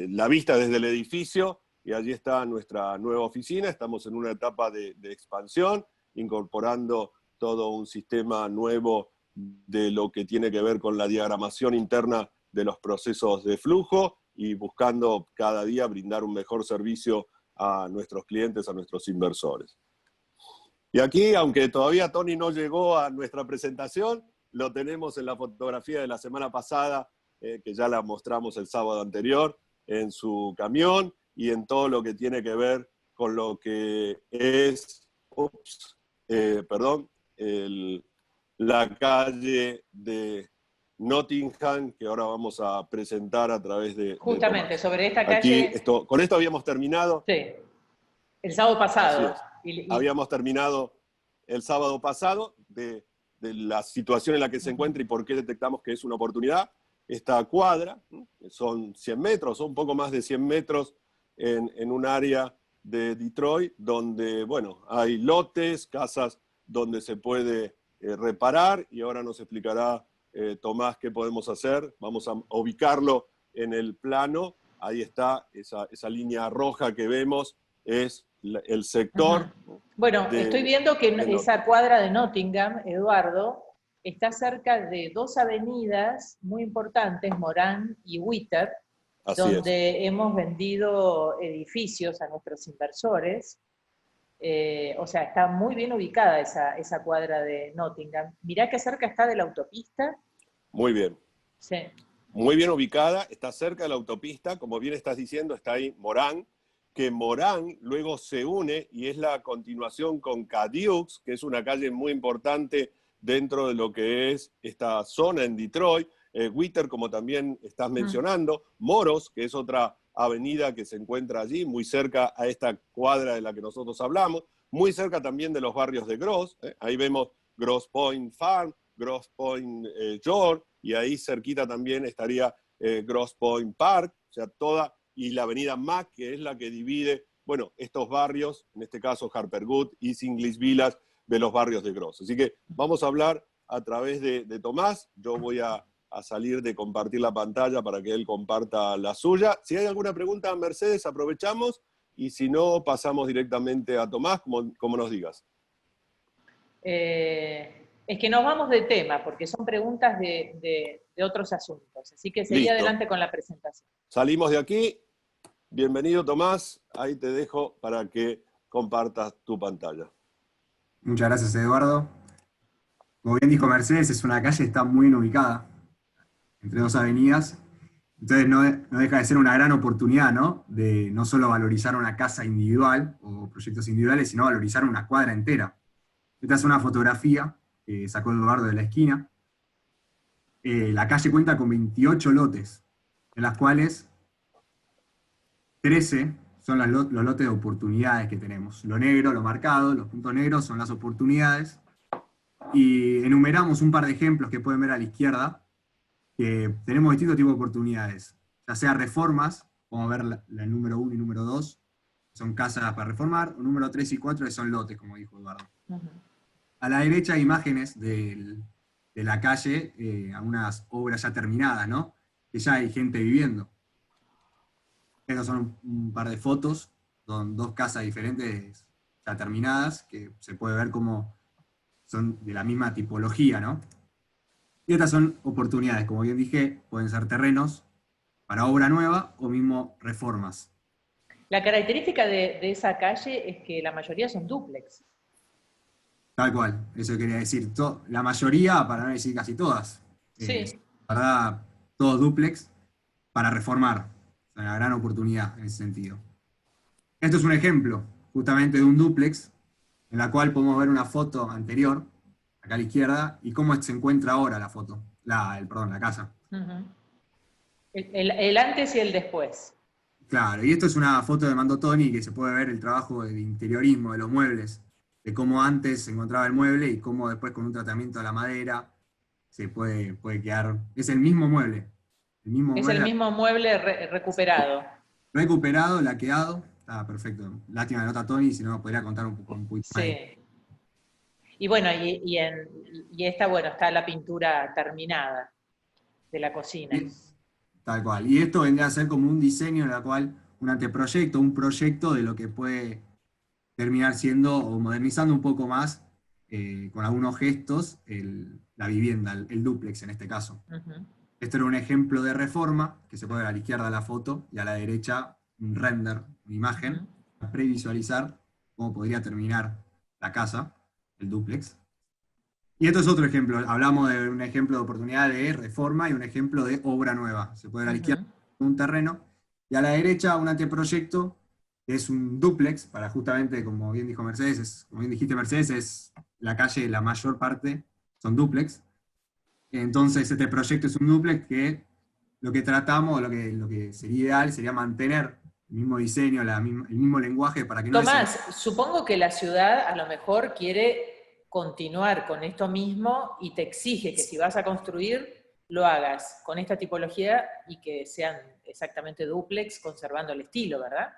la vista desde el edificio, y allí está nuestra nueva oficina. Estamos en una etapa de expansión, incorporando todo un sistema nuevo de lo que tiene que ver con la diagramación interna de los procesos de flujo y buscando cada día brindar un mejor servicio a nuestros clientes, a nuestros inversores. Y aquí, aunque todavía Tony no llegó a nuestra presentación, lo tenemos en la fotografía de la semana pasada, que ya la mostramos el sábado anterior, en su camión y en todo lo que tiene que ver con lo que es, la calle de Nottingham, que ahora vamos a presentar a través de Justamente, Tomás. sobre esta calle... Con esto habíamos terminado. Sí, el sábado pasado. Habíamos terminado el sábado pasado de la situación en la que se encuentra y por qué detectamos que es una oportunidad. Esta cuadra, son 100 metros, son un poco más de 100 metros en un área de Detroit, donde, bueno, hay lotes, casas donde se puede reparar, y ahora nos explicará Tomás qué podemos hacer. Vamos a ubicarlo en el plano. Ahí está, esa línea roja que vemos es el sector. Bueno, estoy viendo que esa cuadra de Nottingham, Eduardo, está cerca de dos avenidas muy importantes, Morán y Witter, donde hemos vendido edificios a nuestros inversores. O sea, está muy bien ubicada esa cuadra de Nottingham. Mirá qué cerca está de la autopista. Muy bien. Sí. Muy bien ubicada, está cerca de la autopista, como bien estás diciendo, está ahí Morán, que Morán luego se une y es la continuación con Cadieux, que es una calle muy importante dentro de lo que es esta zona en Detroit. Witter, como también estás mencionando, Moros, que es otra avenida que se encuentra allí, muy cerca a esta cuadra de la que nosotros hablamos, muy cerca también de los barrios de Gross. Ahí vemos Gross Point Farm, Gross Point George, y ahí cerquita también estaría Gross Point Park, o sea, toda, y la avenida Mack, que es la que divide, bueno, estos barrios, en este caso Harper Good y English Villas, de los barrios de Gross. Así que vamos a hablar a través de Tomás. Yo voy a salir de compartir la pantalla para que él comparta la suya. Si hay alguna pregunta, Mercedes, aprovechamos, y si no, pasamos directamente a Tomás, como nos digas. Es que nos vamos de tema, porque son preguntas de otros asuntos. Así que seguí adelante con la presentación. Salimos de aquí. Bienvenido, Tomás. Ahí te dejo para que compartas tu pantalla. Muchas gracias, Eduardo. Como bien dijo Mercedes, es una calle que está muy bien ubicada, entre dos avenidas. Entonces no deja de ser una gran oportunidad, ¿no? De no solo valorizar una casa individual o proyectos individuales, sino valorizar una cuadra entera. Esta es una fotografía que sacó Eduardo de la esquina. La calle cuenta con 28 lotes, en las cuales 13 son los lotes de oportunidades que tenemos. Lo negro, lo marcado, los puntos negros son las oportunidades. Y enumeramos un par de ejemplos que pueden ver a la izquierda, que tenemos distintos tipos de oportunidades, ya sea reformas, vamos a ver el número 1 y número 2, son casas para reformar, o número 3 y 4 que son lotes, como dijo Eduardo. A la derecha hay imágenes de la calle, algunas obras ya terminadas, ¿no? Que ya hay gente viviendo. Estas son un par de fotos, son dos casas diferentes ya terminadas, que se puede ver como son de la misma tipología, ¿no? Y estas son oportunidades, como bien dije, pueden ser terrenos para obra nueva o mismo reformas. La característica de esa calle es que la mayoría son dúplex. Tal cual, eso quería decir. La mayoría, para no decir casi todas, Sí. ¿verdad? Todos dúplex para reformar. O sea, una gran oportunidad en ese sentido. Esto es un ejemplo, justamente, de un dúplex, en la cual podemos ver una foto anterior, acá a la izquierda, y cómo se encuentra ahora la foto, perdón, la casa. Ujú. El antes y el después. Claro, y esto es una foto de Mando Tony que se puede ver el trabajo de interiorismo de los muebles, de cómo antes se encontraba el mueble y cómo después con un tratamiento a la madera puede quedar. Es el mismo Es el mueble mismo mueble recuperado. recuperado, laqueado, está perfecto. Lástima que no está Tony, si no me podría contar un poquito más. Sí. Y bueno, y esta, bueno, está la pintura terminada de la cocina. Tal cual. Y esto vendría a ser como un diseño en el cual un anteproyecto, un proyecto de lo que puede terminar siendo o modernizando un poco más con algunos gestos la vivienda, el dúplex en este caso. Ujú. Esto era un ejemplo de reforma, que se puede ver a la izquierda la foto y a la derecha un render, una imagen, Ujú. para previsualizar cómo podría terminar la casa, el dúplex. Y esto es otro ejemplo. Hablamos de un ejemplo de oportunidad de reforma y un ejemplo de obra nueva. Se puede ver a la izquierda Ujú. un terreno y a la derecha un anteproyecto que es un dúplex para justamente, como bien dijo Mercedes, como bien dijiste Mercedes, es la calle, la mayor parte son dúplex. Entonces este proyecto es un dúplex que lo que tratamos, lo que sería ideal sería mantener el mismo diseño, el mismo lenguaje para que no Tomás, supongo que la ciudad a lo mejor quiere continuar con esto mismo y te exige que si vas a construir, lo hagas con esta tipología y que sean exactamente dúplex, conservando el estilo, ¿verdad?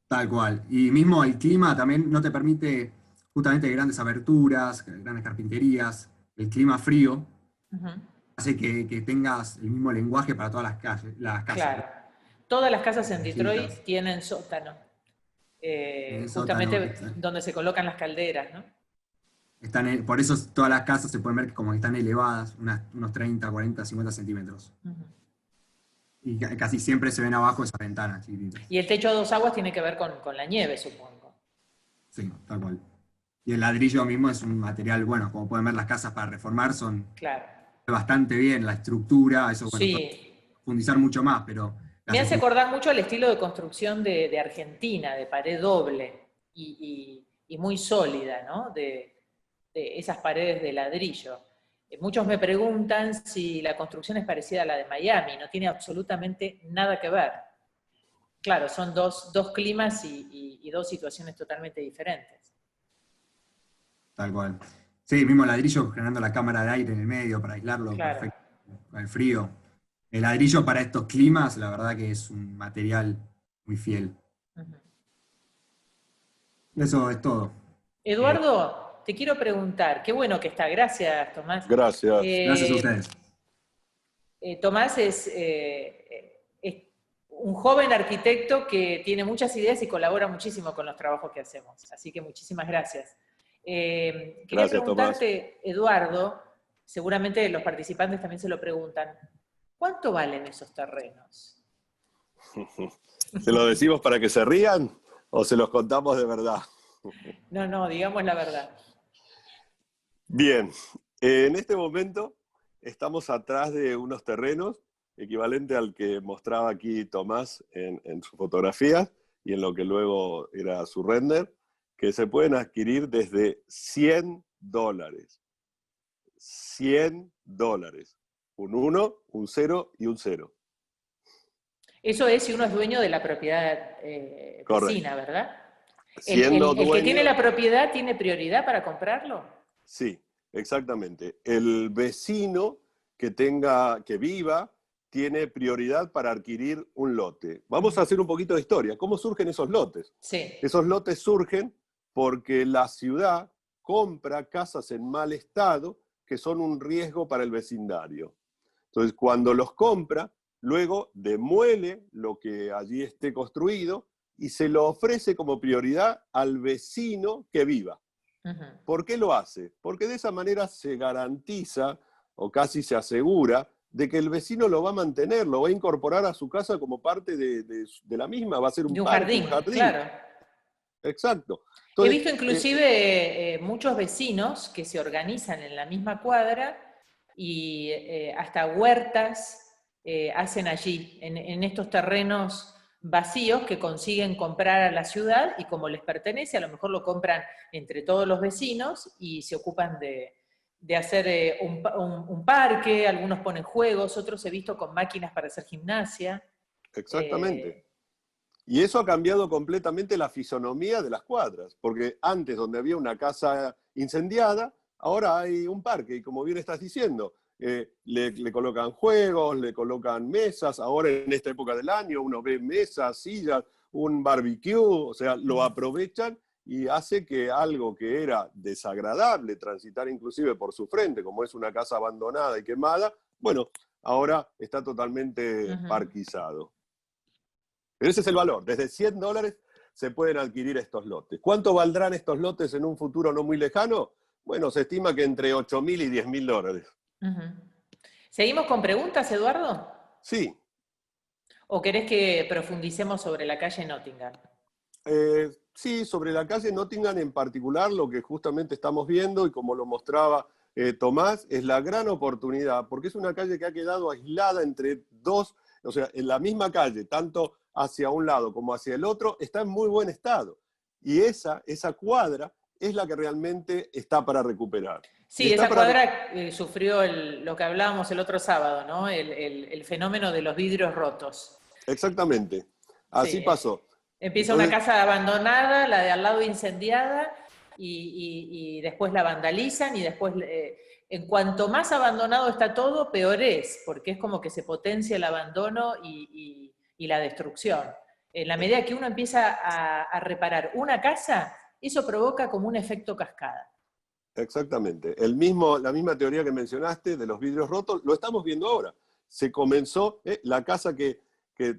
Tal cual. Y mismo el clima también no te permite justamente grandes aberturas, grandes carpinterías. El clima frío Ujú. hace que tengas el mismo lenguaje para todas las casas. Claro. Todas las casas en Detroit Viejitas, tienen sótano, en el sótano. justamente donde se colocan las calderas, ¿no? Por eso todas las casas se pueden ver que como que están elevadas, unos 30, 40, 50 centímetros. Ujú. Y casi siempre se ven abajo esas ventanas chiquititas. Y el techo a dos aguas tiene que ver con la nieve, supongo. Sí, tal cual. Y el ladrillo mismo es un material, bueno, como pueden ver las casas para reformar son Claro. bastante bien, la estructura, eso, bueno, puede Sí. profundizar mucho más, pero Me las hace estructuras. acordar mucho al estilo de construcción de Argentina, de pared doble y muy sólida, ¿no? De esas paredes de ladrillo. Muchos me preguntan si la construcción es parecida a la de Miami, no tiene absolutamente nada que ver. Claro, son dos climas y dos situaciones totalmente diferentes. Tal cual. Sí, mismo ladrillo generando la cámara de aire en el medio para aislarlo Claro. perfecto al frío. El ladrillo para estos climas, la verdad que es un material muy fiel. Ujú. Eso es todo. Eh, Eduardo, te quiero preguntar, qué bueno que está, gracias Tomás. Gracias. Gracias a Eh, ustedes. Tomás es un joven arquitecto que tiene muchas ideas y colabora muchísimo con los trabajos que hacemos. Así que muchísimas gracias. Quería Gracias, Tomás. preguntarte, Eduardo, seguramente los participantes también se lo preguntan, ¿cuánto valen esos terrenos? ¿Se lo decimos para que se rían o se los contamos de verdad? No, no, digamos la verdad. Bien, en este momento estamos atrás de unos terrenos equivalente al que mostraba aquí Tomás en su fotografía y en lo que luego era su render, que se pueden adquirir desde $100. $100. Un 1, un 0 y un 0. Eso es si uno es dueño de la propiedad vecina, Correcto. ¿verdad? Siendo El que tiene dueño, la propiedad tiene prioridad para comprarlo. sí, exactamente. El vecino que viva, tiene prioridad para adquirir un lote. Vamos a hacer un poquito de historia. ¿Cómo surgen esos lotes? Sí. Esos lotes surgen porque la ciudad compra casas en mal estado que son un riesgo para el vecindario. Entonces, cuando los compra, luego demuele lo que allí esté construido y se lo ofrece como prioridad al vecino que viva. Uh-huh. ¿Por qué lo hace? Porque de esa manera se garantiza o casi se asegura de que el vecino lo va a mantener, lo va a incorporar a su casa como parte de la misma, va a ser un De un parque, un jardín, jardín. claro. Exacto. He Entonces, visto inclusive muchos vecinos que se organizan en la misma cuadra y hasta huertas hacen allí, en estos terrenos vacíos que consiguen comprar a la ciudad y como les pertenece, a lo mejor lo compran entre todos los vecinos y se ocupan de hacer un parque, algunos ponen juegos, otros he visto con máquinas para hacer gimnasia. exactamente. Y eso ha cambiado completamente la fisonomía de las cuadras, porque antes donde había una casa incendiada, ahora hay un parque, y como bien estás diciendo, le colocan juegos, le colocan mesas, ahora en esta época del año uno ve mesas, sillas, un barbecue, o sea, lo aprovechan y hace que algo que era desagradable transitar inclusive por su frente, como es una casa abandonada y quemada, bueno, ahora está totalmente parquizado. Pero ese es el valor. Desde $100 se pueden adquirir estos lotes. ¿Cuánto valdrán estos lotes en un futuro no muy lejano? Bueno, se estima que entre $8.000 y $10.000. ¿Seguimos con preguntas, Eduardo? Sí. ¿O querés que profundicemos sobre la calle Nottingham? Sí, sobre la calle Nottingham en particular, lo que justamente estamos viendo, y como lo mostraba Tomás, es la gran oportunidad, porque es una calle que ha quedado aislada entre dos, o sea, en la misma calle, tanto hacia un lado como hacia el otro, está en muy buen estado. Y esa cuadra es la que realmente está para recuperar. Sí, esa cuadra sufrió lo que hablábamos el otro sábado, ¿no? El fenómeno de los vidrios rotos. Exactamente, así sí, pasó. Empieza Entonces, una casa abandonada, la de al lado incendiada, y después la vandalizan, y después, en cuanto más abandonado está todo, peor es, porque es como que se potencia el abandono y la destrucción. En la medida que uno empieza a reparar una casa, eso provoca como un efecto cascada. exactamente. La misma teoría que mencionaste de los vidrios rotos, lo estamos viendo ahora. Se comenzó la casa que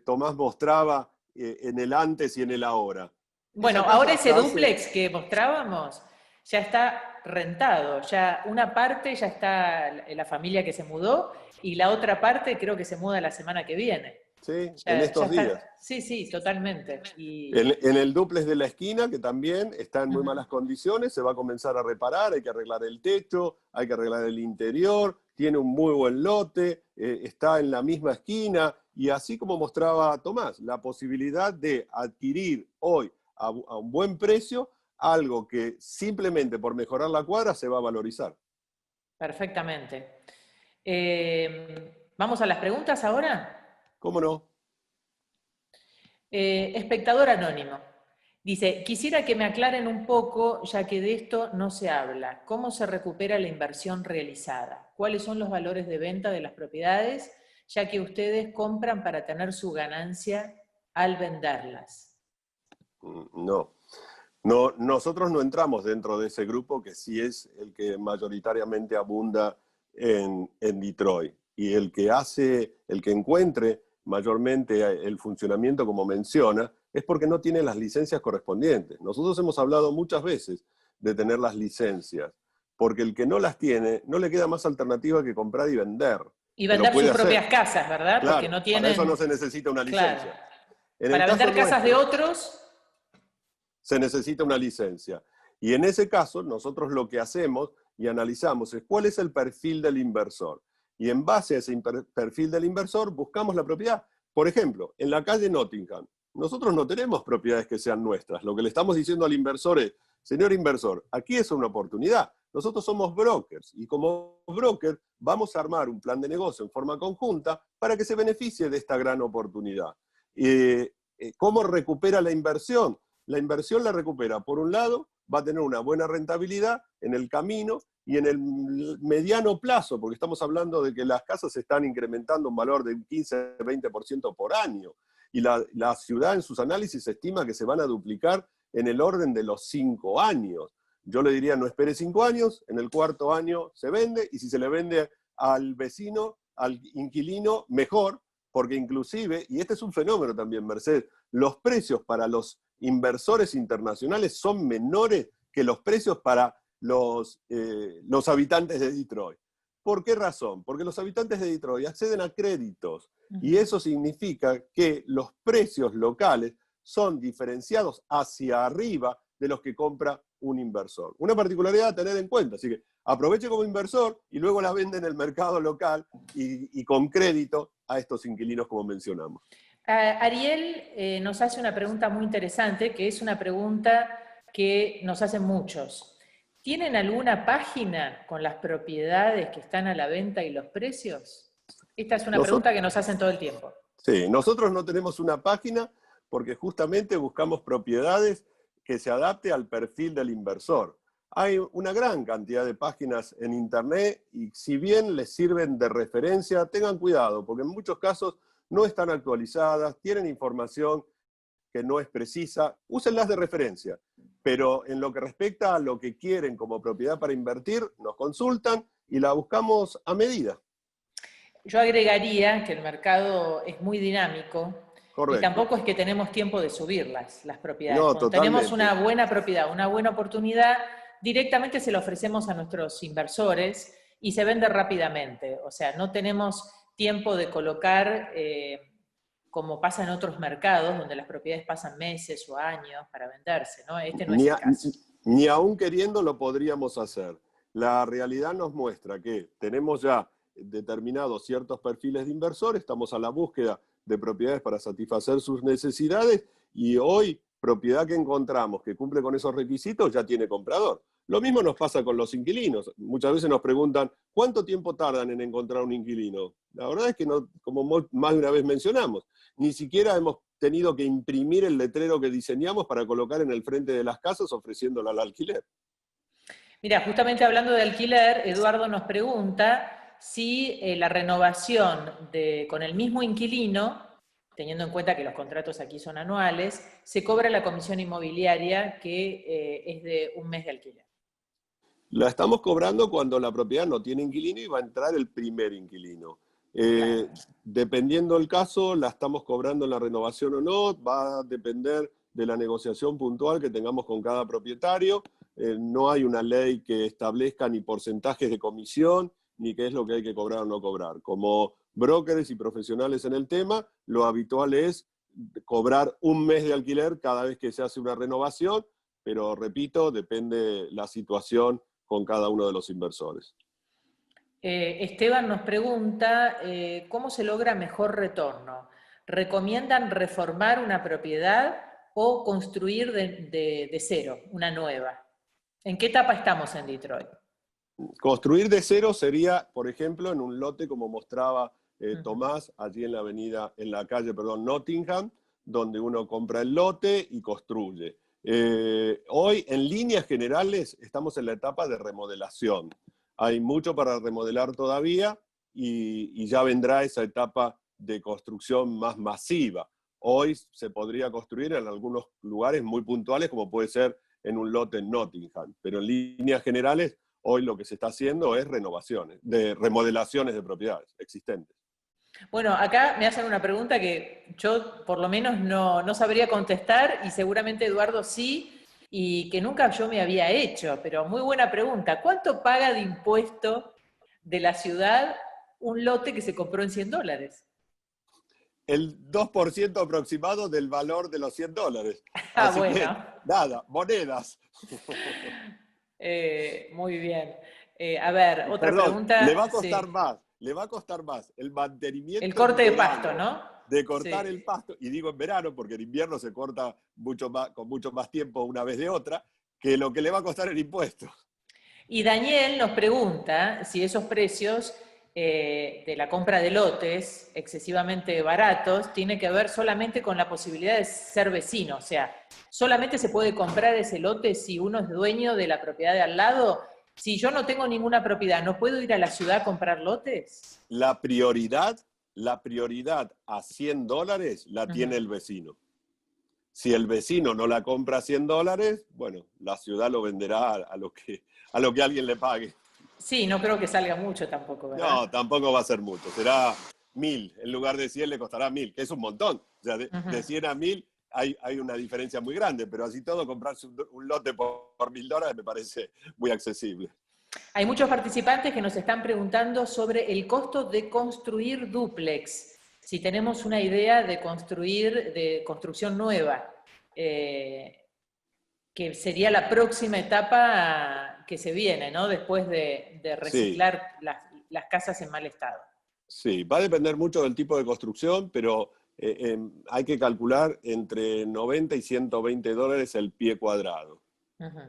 Tomás mostraba en el antes y en el ahora. Bueno, ahora ese dúplex que mostrábamos ya está rentado, ya una parte ya está la familia que se mudó y la otra parte creo que se muda la semana que viene. Sí, Ya, en estos días. Sí, totalmente. En el dúplex de la esquina, que también está en muy malas condiciones, se va a comenzar a reparar, hay que arreglar el techo, hay que arreglar el interior, tiene un muy buen lote, está en la misma esquina, y así como mostraba Tomás, la posibilidad de adquirir hoy a un buen precio algo que simplemente por mejorar la cuadra se va a valorizar. Perfectamente. ¿Vamos a las preguntas ahora? ¿Cómo no? Espectador anónimo. Dice, quisiera que me aclaren un poco, ya que de esto no se habla. ¿Cómo se recupera la inversión realizada? ¿Cuáles son los valores de venta de las propiedades, ya que ustedes compran para tener su ganancia al venderlas? No, nosotros no entramos dentro de ese grupo que sí es el que mayoritariamente abunda en Detroit. Y el que encuentre mayormente el funcionamiento como menciona, es porque no tiene las licencias correspondientes. Nosotros hemos hablado muchas veces de tener las licencias, porque el que no las tiene, no le queda más alternativa que comprar y vender. Y vender sus propias casas, ¿verdad? Claro, porque no tienen... para eso no se necesita una licencia. Claro. Para vender casas de otros... se necesita una licencia. Y en ese caso, nosotros lo que hacemos y analizamos es cuál es el perfil del inversor. Y en base a ese perfil del inversor, buscamos la propiedad. Por ejemplo, en la calle Nottingham, nosotros no tenemos propiedades que sean nuestras. Lo que le estamos diciendo al inversor es, señor inversor, aquí es una oportunidad. Nosotros somos brokers y como broker vamos a armar un plan de negocio en forma conjunta para que se beneficie de esta gran oportunidad. ¿Cómo recupera la inversión? La inversión la recupera, por un lado, va a tener una buena rentabilidad en el camino y en el mediano plazo, porque estamos hablando de que las casas están incrementando un valor de un 15-20% por año. Y la ciudad en sus análisis estima que se van a duplicar en el orden de los 5 años. Yo le diría, no espere 5 años, en el cuarto año se vende, y si se le vende al vecino, al inquilino, mejor, porque inclusive, y este es un fenómeno también, Mercedes, los precios para los inversores internacionales son menores que los precios para los habitantes de Detroit. ¿Por qué razón? Porque los habitantes de Detroit acceden a créditos y eso significa que los precios locales son diferenciados hacia arriba de los que compra un inversor. Una particularidad a tener en cuenta, así que aproveche como inversor y luego la vende en el mercado local y con crédito a estos inquilinos como mencionamos. Ariel nos hace una pregunta muy interesante, que es una pregunta que nos hacen muchos. ¿Tienen alguna página con las propiedades que están a la venta y los precios? Esta es una pregunta que nos hacen todo el tiempo. Sí, nosotros no tenemos una página porque justamente buscamos propiedades que se adapte al perfil del inversor. Hay una gran cantidad de páginas en internet y si bien les sirven de referencia, tengan cuidado, porque en muchos casos no están actualizadas, tienen información que no es precisa, úsenlas de referencia. Pero en lo que respecta a lo que quieren como propiedad para invertir, nos consultan y la buscamos a medida. Yo agregaría que el mercado es muy dinámico. Correcto. Y tampoco es que tenemos tiempo de subirlas, las propiedades. No, Cuando totalmente. tenemos una buena propiedad, una buena oportunidad, directamente se la ofrecemos a nuestros inversores y se vende rápidamente. O sea, no tenemos tiempo de colocar, como pasa en otros mercados, donde las propiedades pasan meses o años para venderse, ¿no? Este no es el caso. Ni aún queriendo lo podríamos hacer. La realidad nos muestra que tenemos ya determinados ciertos perfiles de inversores, estamos a la búsqueda de propiedades para satisfacer sus necesidades y hoy propiedad que encontramos que cumple con esos requisitos ya tiene comprador. Lo mismo nos pasa con los inquilinos. Muchas veces nos preguntan, ¿cuánto tiempo tardan en encontrar un inquilino? La verdad es que, no, como más de una vez mencionamos, ni siquiera hemos tenido que imprimir el letrero que diseñamos para colocar en el frente de las casas ofreciéndola al alquiler. Mira, justamente hablando de alquiler, Eduardo nos pregunta si la renovación con el mismo inquilino, teniendo en cuenta que los contratos aquí son anuales, se cobra la comisión inmobiliaria que es de un mes de alquiler. La estamos cobrando cuando la propiedad no tiene inquilino y va a entrar el primer inquilino. Claro. Dependiendo del caso, la estamos cobrando en la renovación o no, va a depender de la negociación puntual que tengamos con cada propietario. No hay una ley que establezca ni porcentajes de comisión, ni qué es lo que hay que cobrar o no cobrar. Como brokers y profesionales en el tema, lo habitual es cobrar un mes de alquiler cada vez que se hace una renovación, pero repito, depende la situación con cada uno de los inversores. Esteban nos pregunta, ¿cómo se logra mejor retorno? ¿Recomiendan reformar una propiedad o construir de cero, una nueva? ¿En qué etapa estamos en Detroit? Construir de cero sería, por ejemplo, en un lote como mostraba Tomás, allí en la calle Nottingham, donde uno compra el lote y construye. Hoy, en líneas generales, estamos en la etapa de remodelación. Hay mucho para remodelar todavía y ya vendrá esa etapa de construcción más masiva. Hoy se podría construir en algunos lugares muy puntuales, como puede ser en un lote en Nottingham, pero en líneas generales, hoy lo que se está haciendo es remodelaciones de propiedades existentes. Bueno, acá me hacen una pregunta que yo por lo menos no sabría contestar y seguramente Eduardo sí, y que nunca yo me había hecho, pero muy buena pregunta. ¿Cuánto paga de impuesto de la ciudad un lote que se compró en $100? El 2% aproximado del valor de los $100. Ah, Así bueno. que, nada, monedas. Muy bien. A ver, otra pregunta. Le va a costar sí. más. Le va a costar más el mantenimiento. El corte de verano, pasto, ¿no? De cortar Sí. el pasto, y digo en verano porque en invierno se corta con mucho más tiempo una vez de otra, que lo que le va a costar el impuesto. Y Daniel nos pregunta si esos precios de la compra de lotes excesivamente baratos tiene que ver solamente con la posibilidad de ser vecino. O sea, solamente se puede comprar ese lote si uno es dueño de la propiedad de al lado. Si yo no tengo ninguna propiedad, ¿no puedo ir a la ciudad a comprar lotes? La prioridad a $100 la tiene el vecino. Si el vecino no la compra a $100, bueno, la ciudad lo venderá a lo que alguien le pague. Sí, no creo que salga mucho tampoco, ¿verdad? No, tampoco va a ser mucho. Será 1.000. En lugar de 100 le costará 1.000, que es un montón. O sea, de 100 a 1.000 hay una diferencia muy grande, pero así todo comprarse un lote por $1.000 me parece muy accesible. Hay muchos participantes que nos están preguntando sobre el costo de construir dúplex. si tenemos una idea de construcción nueva, que sería la próxima etapa que se viene, ¿no? Después de Sí, reciclar las casas en mal estado. sí, va a depender mucho del tipo de construcción, pero hay que calcular entre 90 y $120 el pie cuadrado. Ujú.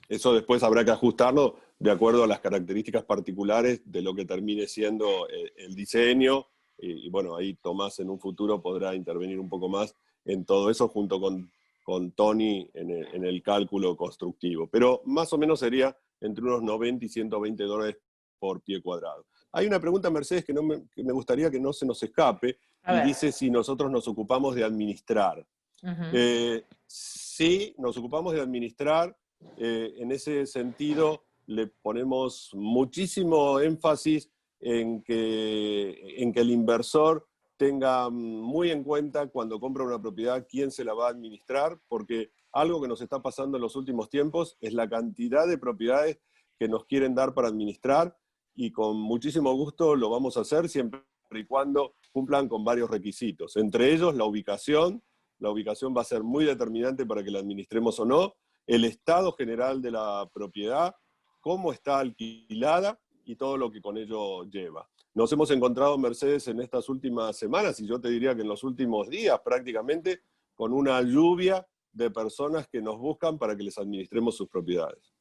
Eso después habrá que ajustarlo de acuerdo a las características particulares de lo que termine siendo el diseño. Y bueno, ahí Tomás en un futuro podrá intervenir un poco más en todo eso junto con Tony en el cálculo constructivo. Pero más o menos sería entre unos 90 y $120 por pie cuadrado. Hay una pregunta, Mercedes, que me gustaría que no se nos escape, A y ver. dice si nosotros nos ocupamos de administrar. Ujú. Sí, nos ocupamos de administrar. En ese sentido, le ponemos muchísimo énfasis en que el inversor tenga muy en cuenta cuando compra una propiedad quién se la va a administrar, porque algo que nos está pasando en los últimos tiempos es la cantidad de propiedades que nos quieren dar para administrar, y con muchísimo gusto lo vamos a hacer siempre y cuando cumplan con varios requisitos, entre ellos la ubicación. La ubicación va a ser muy determinante para que la administremos o no, el estado general de la propiedad, cómo está alquilada y todo lo que con ello lleva. Nos hemos encontrado, Mercedes, en estas últimas semanas, y yo te diría que en los últimos días prácticamente, con una lluvia de personas que nos buscan para que les administremos sus propiedades.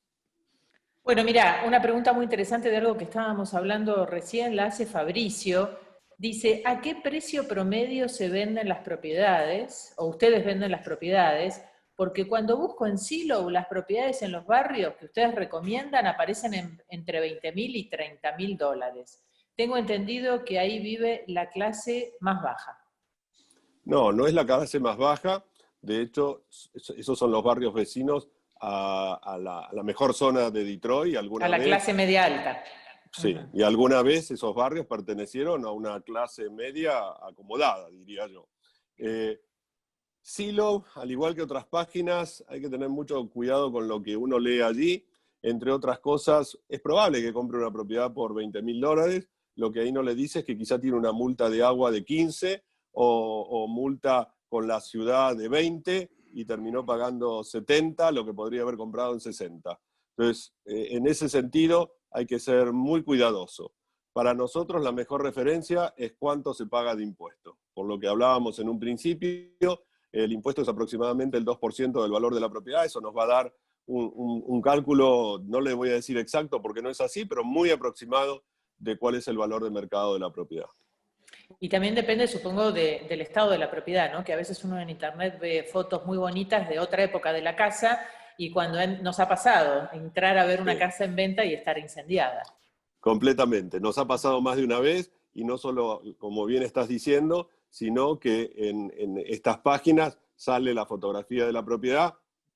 Bueno, mira, una pregunta muy interesante de algo que estábamos hablando recién, la hace Fabricio. Dice, ¿a qué precio promedio se venden las propiedades, o ustedes venden las propiedades? Porque cuando busco en Zillow las propiedades en los barrios que ustedes recomiendan aparecen entre 20.000 y 30.000 dólares. Tengo entendido que ahí vive la clase más baja. No, no es la clase más baja. De hecho, esos son los barrios vecinos a la mejor zona de Detroit. A Alguna la vez, clase media alta. sí, Ujú. y alguna vez esos barrios pertenecieron a una clase media acomodada, diría yo. Eh, Zillow, al igual que otras páginas, hay que tener mucho cuidado con lo que uno lee allí. Entre otras cosas, es probable que compre una propiedad por $20.000. Lo que ahí no le dice es que quizá tiene una multa de agua de 15 o multa con la ciudad de 20 y terminó pagando 70, lo que podría haber comprado en 60. Entonces, en ese sentido, hay que ser muy cuidadoso. Para nosotros, la mejor referencia es cuánto se paga de impuestos. Por lo que hablábamos en un principio, el impuesto es aproximadamente el 2% del valor de la propiedad. Eso nos va a dar un cálculo, no le voy a decir exacto porque no es así, pero muy aproximado de cuál es el valor de mercado de la propiedad. Y también depende, supongo, del estado de la propiedad, ¿no? Que a veces uno en internet ve fotos muy bonitas de otra época de la casa y cuando nos ha pasado entrar a ver una Sí, casa en venta y estar incendiada. completamente. Nos ha pasado más de una vez, y no solo, como bien estás diciendo, sino que en estas páginas sale la fotografía de la propiedad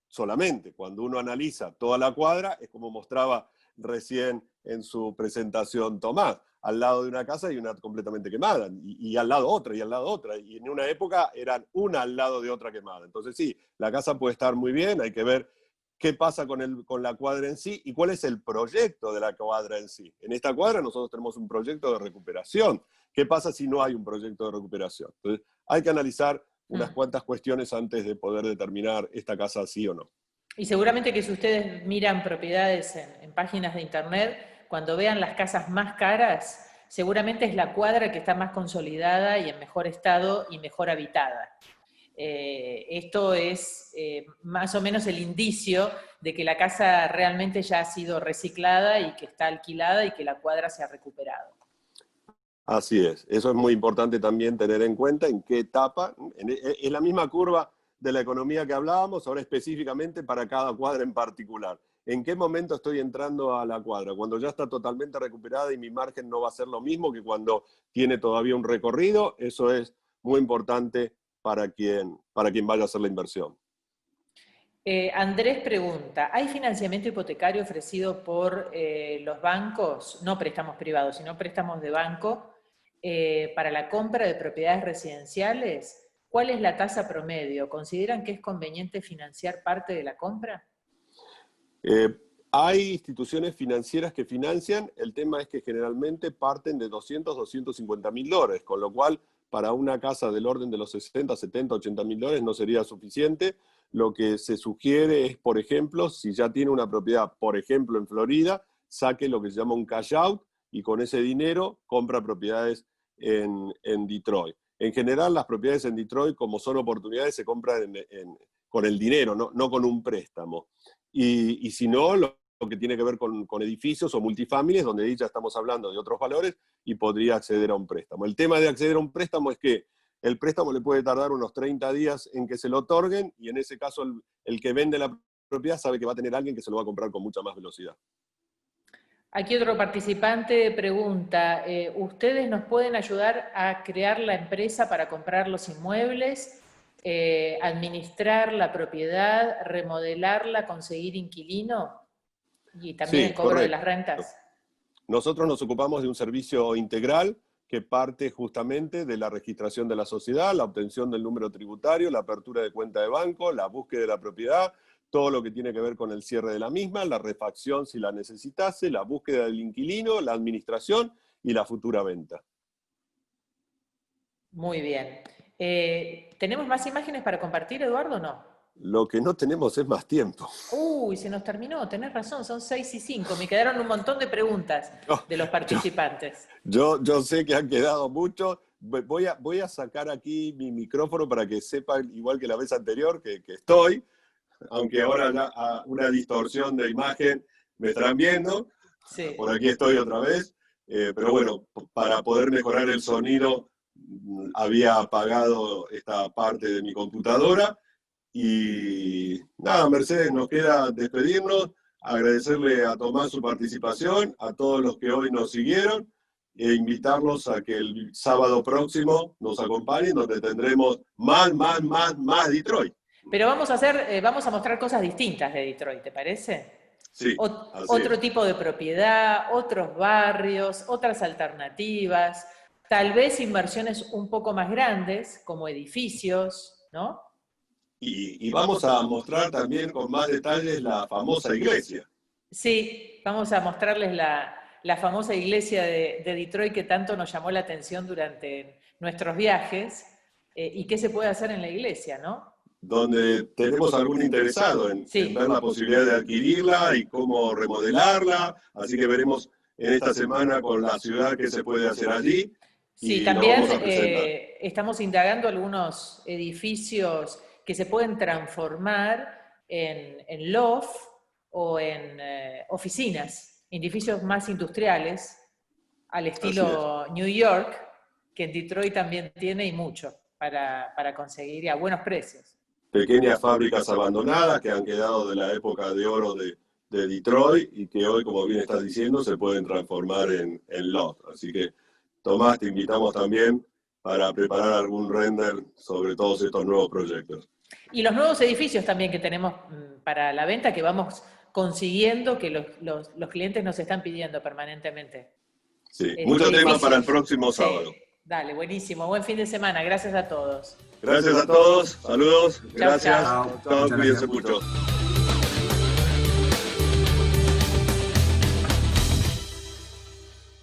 solamente. Cuando uno analiza toda la cuadra, es como mostraba recién en su presentación Tomás. Al lado de una casa hay una completamente quemada, y al lado otra, y al lado otra. Y en una época eran una al lado de otra quemada. Entonces sí, la casa puede estar muy bien, hay que ver qué pasa con la cuadra en sí y cuál es el proyecto de la cuadra en sí. En esta cuadra nosotros tenemos un proyecto de recuperación. ¿Qué pasa si no hay un proyecto de recuperación? Entonces, hay que analizar unas Mm. cuantas cuestiones antes de poder determinar esta casa sí o no. Y seguramente que si ustedes miran propiedades en páginas de internet, cuando vean las casas más caras, seguramente es la cuadra que está más consolidada y en mejor estado y mejor habitada. Esto es más o menos el indicio de que la casa realmente ya ha sido reciclada y que está alquilada y que la cuadra se ha recuperado. Así es. Eso es muy importante también tener en cuenta en qué etapa. Es la misma curva de la economía que hablábamos, ahora específicamente para cada cuadra en particular. ¿En qué momento estoy entrando a la cuadra? Cuando ya está totalmente recuperada y mi margen no va a ser lo mismo que cuando tiene todavía un recorrido. Eso es muy importante para quien vaya a hacer la inversión. Andrés pregunta, ¿hay financiamiento hipotecario ofrecido por los bancos, no préstamos privados, sino préstamos de banco, para la compra de propiedades residenciales? ¿Cuál es la tasa promedio? ¿Consideran que es conveniente financiar parte de la compra? Eh, Hay instituciones financieras que financian. El tema es que generalmente parten de $200.000, $250.000, con lo cual para una casa del orden de los 60, 70, 80 mil dólares no sería suficiente. Lo que se sugiere es, por ejemplo, si ya tiene una propiedad, por ejemplo, en Florida, saque lo que se llama un cash out y con ese dinero compra propiedades en Detroit. En general, las propiedades en Detroit, como son oportunidades, se compran con el dinero, no con un préstamo. Y si no, lo que tiene que ver con edificios o multifamilies, donde ahí ya estamos hablando de otros valores y podría acceder a un préstamo. El tema de acceder a un préstamo es que el préstamo le puede tardar unos 30 días en que se lo otorguen, y en ese caso el que vende la propiedad sabe que va a tener alguien que se lo va a comprar con mucha más velocidad. Aquí otro participante pregunta, ¿ustedes nos pueden ayudar a crear la empresa para comprar los inmuebles, administrar la propiedad, remodelarla, conseguir inquilino y también el cobro de las rentas? Nosotros nos ocupamos de un servicio integral que parte justamente de la registración de la sociedad, la obtención del número tributario, la apertura de cuenta de banco, la búsqueda de la propiedad, todo lo que tiene que ver con el cierre de la misma, la refacción si la necesitase, la búsqueda del inquilino, la administración y la futura venta. Muy bien. ¿Tenemos más imágenes para compartir, Eduardo, o no? Lo que no tenemos es más tiempo. Uy, se nos terminó, tenés razón, son 6 y 5. Me quedaron un montón de preguntas de los participantes. Yo sé que han quedado muchos. Voy a sacar aquí mi micrófono para que sepan, igual que la vez anterior, que estoy, aunque ahora ya una distorsión de imagen me estarán viendo. Sí. Por aquí estoy otra vez. Pero bueno, para poder mejorar el sonido, había apagado esta parte de mi computadora. Y nada, Mercedes, nos queda despedirnos, agradecerle a Tomás su participación, a todos los que hoy nos siguieron, e invitarlos a que el sábado próximo nos acompañen, donde tendremos más Detroit. Pero vamos a mostrar cosas distintas de Detroit, ¿te parece? Sí. Otro tipo de propiedad, otros barrios, otras alternativas, tal vez inversiones un poco más grandes, como edificios, ¿no? Y vamos a mostrar también con más detalles la famosa iglesia. Sí, vamos a mostrarles la famosa iglesia de Detroit que tanto nos llamó la atención durante nuestros viajes, y qué se puede hacer en la iglesia, ¿no? Donde tenemos algún interesado en ver la posibilidad de adquirirla y cómo remodelarla, así que veremos en esta semana con la ciudad qué se puede hacer allí. Sí, también estamos indagando algunos edificios que se pueden transformar en loft o en oficinas, edificios más industriales, al estilo New York, que en Detroit también tiene y mucho para conseguir a buenos precios. Pequeñas fábricas abandonadas que han quedado de la época de oro de Detroit y que hoy, como bien estás diciendo, se pueden transformar en loft. Así que, Tomás, te invitamos también para preparar algún render sobre todos estos nuevos proyectos. Y los nuevos edificios también que tenemos para la venta, que vamos consiguiendo, que los clientes nos están pidiendo permanentemente. Sí, muchos temas para el próximo sábado. Dale, buenísimo. Buen fin de semana. Gracias a todos. Gracias a todos. Saludos. Gracias. Chao. Chao, cuídense mucho.